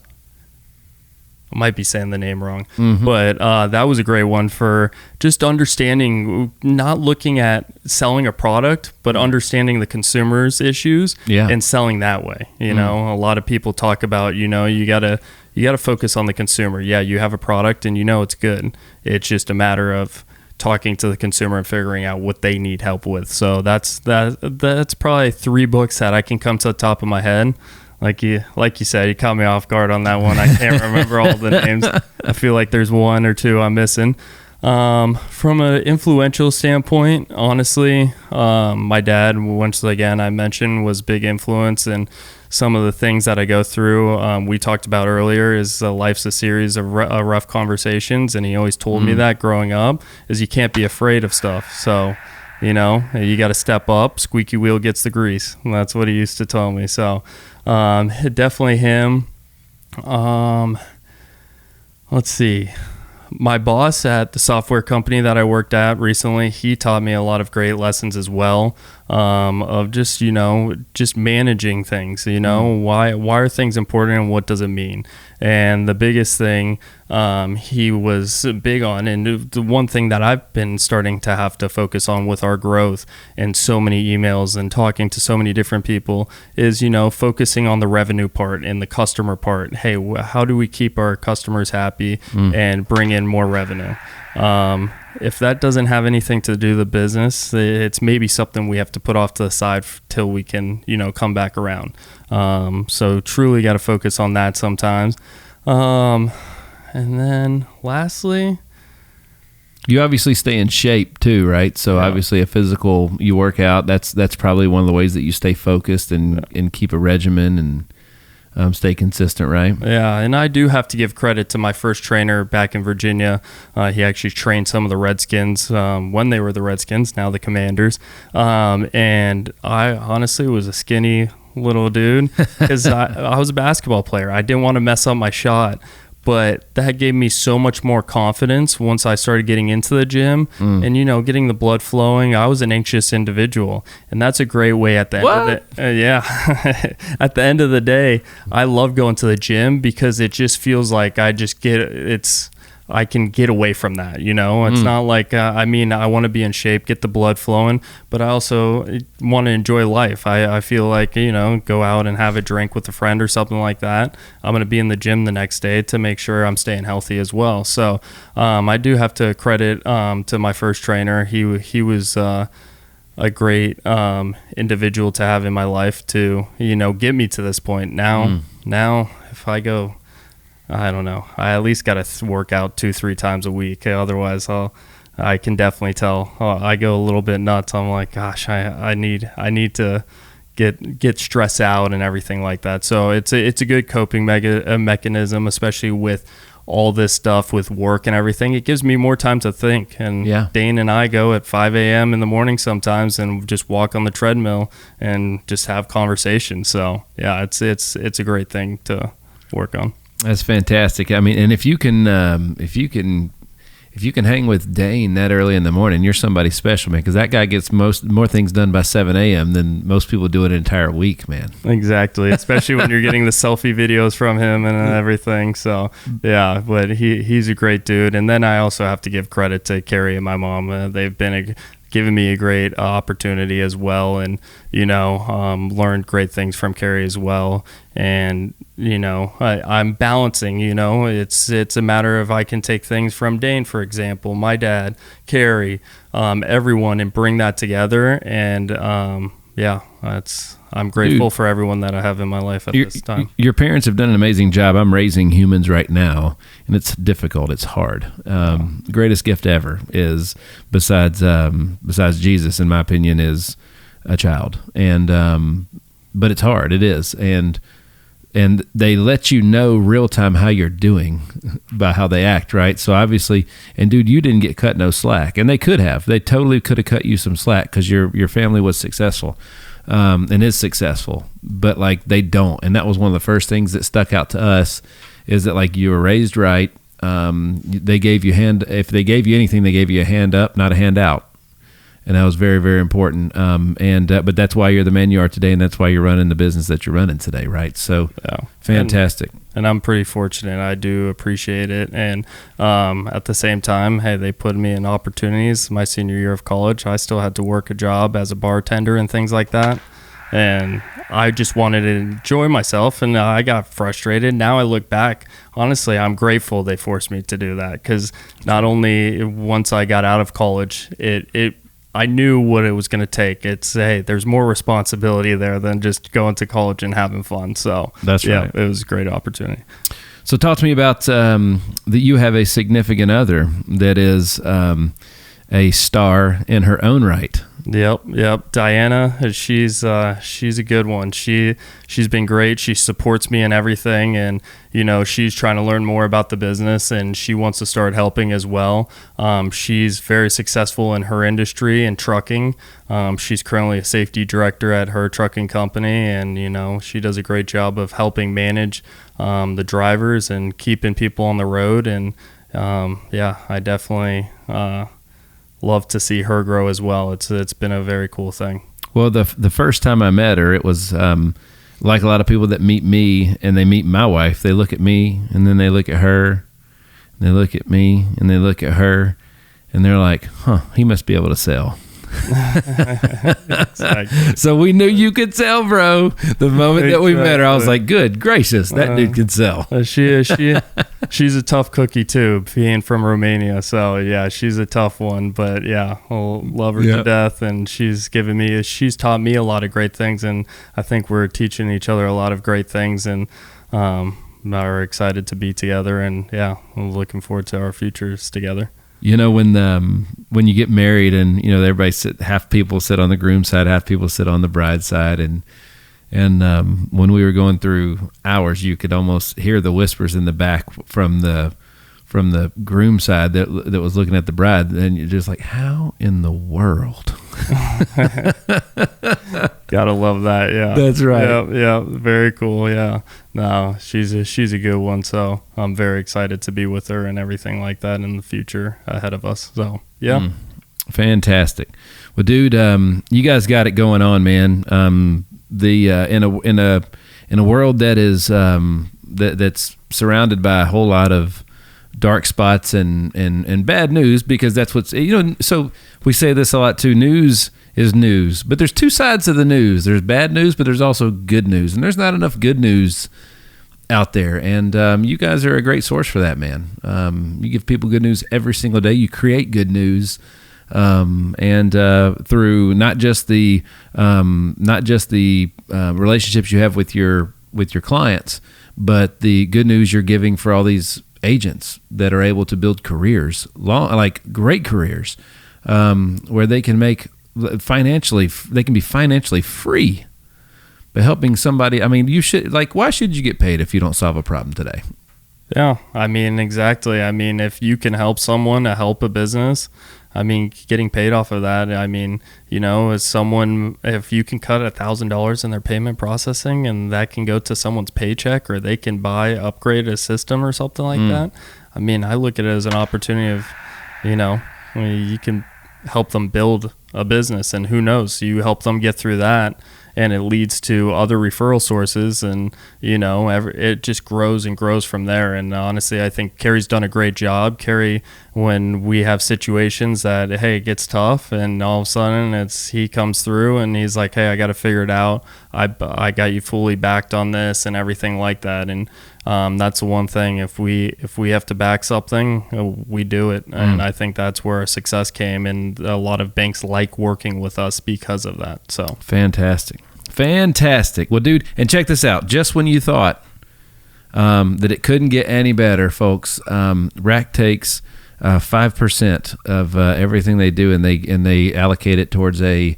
I might be saying the name wrong, but that was a great one for just understanding, not looking at selling a product, but understanding the consumer's issues and selling that way. A lot of people talk about, you gotta focus on the consumer. Yeah, you have a product and it's good. It's just a matter of talking to the consumer and figuring out what they need help with. So that's probably 3 books that I can come to the top of my head. Like you said, you caught me off guard on that one. I can't remember all the names. I feel like there's 1 or 2 I'm missing. From an influential standpoint, honestly, my dad, once again, I mentioned, was big influence, and some of the things that I go through, we talked about earlier, is life's a series of rough conversations, and he always told me that growing up, is you can't be afraid of stuff. So, you got to step up. Squeaky wheel gets the grease. And that's what he used to tell me. So, definitely him. Let's see. My boss at the software company that I worked at recently, he taught me a lot of great lessons as well, of just, just managing things, why are things important and what does it mean? And the biggest thing he was big on, and the one thing that I've been starting to have to focus on with our growth and so many emails and talking to so many different people is, focusing on the revenue part and the customer part. Hey, how do we keep our customers happy and bring in more revenue? If that doesn't have anything to do with the business, it's maybe something we have to put off to the side till we can, come back around. So truly got to focus on that sometimes. And then lastly, you obviously stay in shape too, right? So obviously you work out. That's probably one of the ways that you stay focused and keep a regimen and stay consistent, right? Yeah, and I do have to give credit to my first trainer back in Virginia. He actually trained some of the Redskins when they were the Redskins, now the Commanders. And I honestly was a skinny little dude because I was a basketball player. I didn't want to mess up my shot. But that gave me so much more confidence once I started getting into the gym and, getting the blood flowing. I was an anxious individual, and that's a great way at the end of the at the end of the day, I love going to the gym because it just feels like I can get away from that, It's not like, I want to be in shape, get the blood flowing, but I also want to enjoy life. I feel like, go out and have a drink with a friend or something like that. I'm going to be in the gym the next day to make sure I'm staying healthy as well. So I do have to credit to my first trainer. He was a great individual to have in my life to, get me to this point. Now if I go, I don't know, I at least got to work out 2-3 times a week. Otherwise, I can definitely tell I go a little bit nuts. I'm like, gosh, I need to get stressed out and everything like that. So it's a good coping mechanism, especially with all this stuff with work and everything. It gives me more time to think. And Dane and I go at 5 a.m. in the morning sometimes and just walk on the treadmill and just have conversations. So yeah, it's a great thing to work on. That's fantastic. I mean, and if you can hang with Dane that early in the morning, you're somebody special, man, because that guy gets more things done by 7 a.m. than most people do an entire week, man. Exactly, especially when you're getting the selfie videos from him and everything. So, yeah, but he's a great dude. And then I also have to give credit to Carrie and my mom. They've been given me a great opportunity as well, and learned great things from Carrie as well. And I'm balancing. It's a matter of I can take things from Dane, for example, my dad, Carrie, everyone, and bring that together. And I'm grateful for everyone that I have in my life at this time. Your parents have done an amazing job. I'm raising humans right now, and it's difficult. It's hard. Greatest gift ever is, besides Jesus, in my opinion, is a child. And but it's hard. It is. And they let you know real time how you're doing by how they act, right? So obviously, and dude, you didn't get cut no slack, and they could have. They totally could have cut you some slack because your family was successful. And is successful, but like they don't. And that was one of the first things that stuck out to us, is that like you were raised right. They gave you if they gave you anything, they gave you a hand up, not a hand out. And that was very, very important. But that's why you're the man you are today, and that's why you're running the business that you're running today, right? So fantastic. And I'm pretty fortunate. I do appreciate it. And at the same time, hey, they put me in opportunities. My senior year of college, I still had to work a job as a bartender and things like that. And I just wanted to enjoy myself, and I got frustrated. Now I look back, honestly, I'm grateful they forced me to do that, because not only once I got out of college, I knew what it was going to take. There's more responsibility there than just going to college and having fun. So that's right. It was a great opportunity. So talk to me about that you have a significant other that is a star in her own right. Yep. Diana, she's a good one. She's been great. She supports me in everything, and she's trying to learn more about the business, and she wants to start helping as well. She's very successful in her industry in trucking. She's currently a safety director at her trucking company, and she does a great job of helping manage the drivers and keeping people on the road. And I definitely love to see her grow as well. It's been a very cool thing. Well, the first time I met her, it was like a lot of people that meet me and they meet my wife. They look at me, and then they look at her, and they look at me, and they look at her, and they're like, he must be able to sell. Exactly. So we knew you could sell, bro. The moment that we met her, I was like, good gracious, that dude could sell. She's a tough cookie too, being from Romania. So yeah, she's a tough one, but yeah, I'll love her to death. And she's taught me a lot of great things, and I think we're teaching each other a lot of great things, and we're excited to be together, and yeah, I'm looking forward to our futures together. When you get married, and everybody half people sit on the groom side, half people sit on the bride side, and when we were going through ours, you could almost hear the whispers in the back from the groom side that was looking at the bride, and you're just like, how in the world? Gotta love that. Yeah, that's right. Yeah, very cool. Yeah, no, she's a good one. So I'm very excited to be with her and everything like that in the future ahead of us. So yeah, fantastic. Well, dude, you guys got it going on, man. In a world that is that's surrounded by a whole lot of dark spots and bad news, because that's what's, so we say this a lot too. News is news, but there's two sides of the news. There's bad news, but there's also good news, and there's not enough good news out there. And you guys are a great source for that, man. You give people good news every single day. You create good news, and through not just the relationships you have with your clients, but the good news you're giving for all these agents that are able to build careers, great careers, where they can be financially free, but helping somebody. I mean, you should, like, why should you get paid if you don't solve a problem today? Yeah, I mean, exactly. I mean, if you can help someone to help a business, I mean, getting paid off of that, I mean, as someone, if you can cut $1,000 in their payment processing and that can go to someone's paycheck, or they can upgrade a system or something like that. I mean, I look at it as an opportunity of, you can help them build a business, and who knows, you help them get through that, and it leads to other referral sources, and it just grows and grows from there. And honestly, I think Carrie's done a great job. Carrie, when we have situations that, hey, it gets tough, and all of a sudden he comes through and he's like, hey, I got to figure it out. I got you fully backed on this and everything like that. And that's the one thing. If we have to back something, we do it. And I think that's where our success came. And a lot of banks like working with us because of that. So fantastic. Well, dude, and check this out. Just when you thought that it couldn't get any better, folks, RAC takes 5% of everything they do, and they allocate it towards a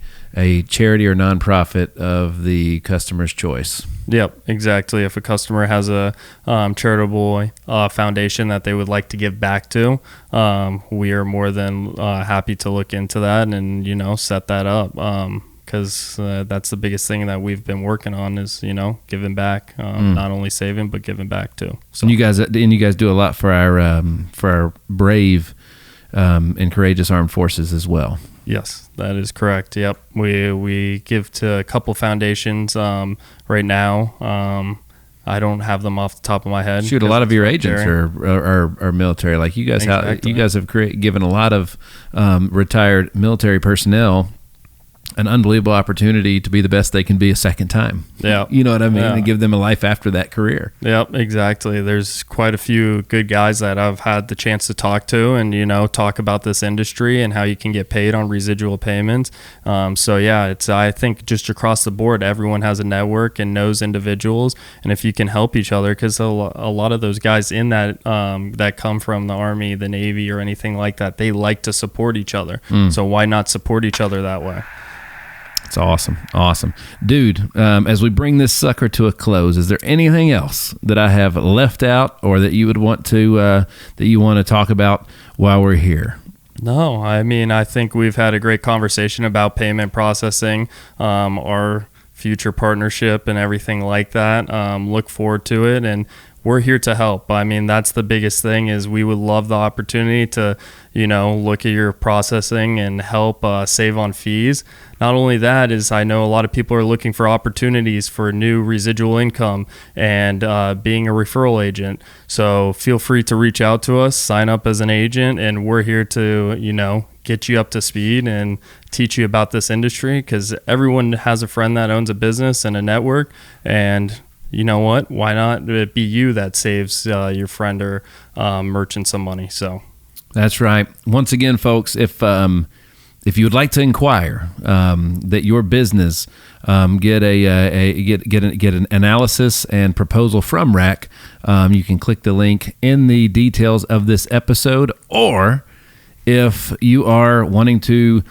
charity or nonprofit of the customer's choice. Yep, exactly. If a customer has a charitable foundation that they would like to give back to, we are more than happy to look into that and set that up. Because that's the biggest thing that we've been working on is giving back, not only saving but giving back too. So and you guys do a lot for our brave and courageous armed forces as well. Yes, that is correct. Yep, we give to a couple foundations right now. I don't have them off the top of my head. Shoot, a lot of your agents are military. Like you guys, Exactly. You guys have given a lot of retired military personnel an unbelievable opportunity to be the best they can be a second time. Yeah. You know what I mean? Yeah. And give them a life after that career. Yep, exactly. There's quite a few good guys that I've had the chance to talk to and, talk about this industry and how you can get paid on residual payments. So yeah, I think just across the board, everyone has a network and knows individuals. And if you can help each other, because a lot of those guys in that, that come from the Army, the Navy, or anything like that, they like to support each other. So why not support each other that way? It's awesome. Dude, as we bring this sucker to a close, is there anything else that I have left out or that you would want to talk about while we're here? No, I mean, I think we've had a great conversation about payment processing, our future partnership and everything like that. Look forward to it, and we're here to help. I mean, that's the biggest thing is we would love the opportunity to, look at your processing and help save on fees. Not only that is I know a lot of people are looking for opportunities for new residual income and being a referral agent. So feel free to reach out to us, sign up as an agent, and we're here to, get you up to speed and teach you about this industry, because everyone has a friend that owns a business and a network, and you know what? Why not it be you that saves your friend or merchant some money? So that's right. Once again, folks, if you would like to inquire that your business get an analysis and proposal from RAC, you can click the link in the details of this episode, or if you are wanting to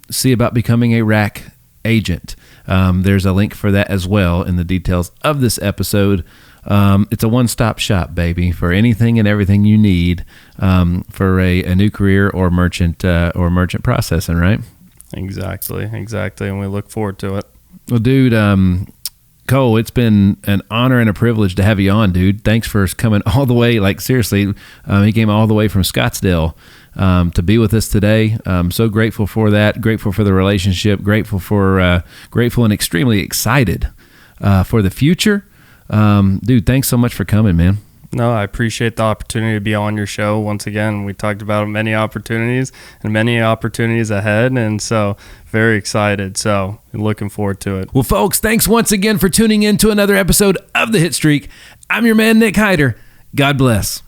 see about becoming a RAC agent, there's a link for that as well in the details of this episode. It's a one-stop shop, baby, for anything and everything you need for a new career or merchant processing, right? Exactly, and we look forward to it. Well, dude, Cole, it's been an honor and a privilege to have you on, dude. Thanks for coming all the way. Like, seriously, he came all the way from Scottsdale to be with us today. I'm so grateful for that. Grateful for the relationship. Grateful and extremely excited for the future. Dude, thanks so much for coming, man. No, I appreciate the opportunity to be on your show. Once again, we talked about many opportunities ahead, and so very excited. So looking forward to it. Well, folks, thanks once again for tuning in to another episode of The Hit Streak. I'm your man, Nick Hyder. God bless.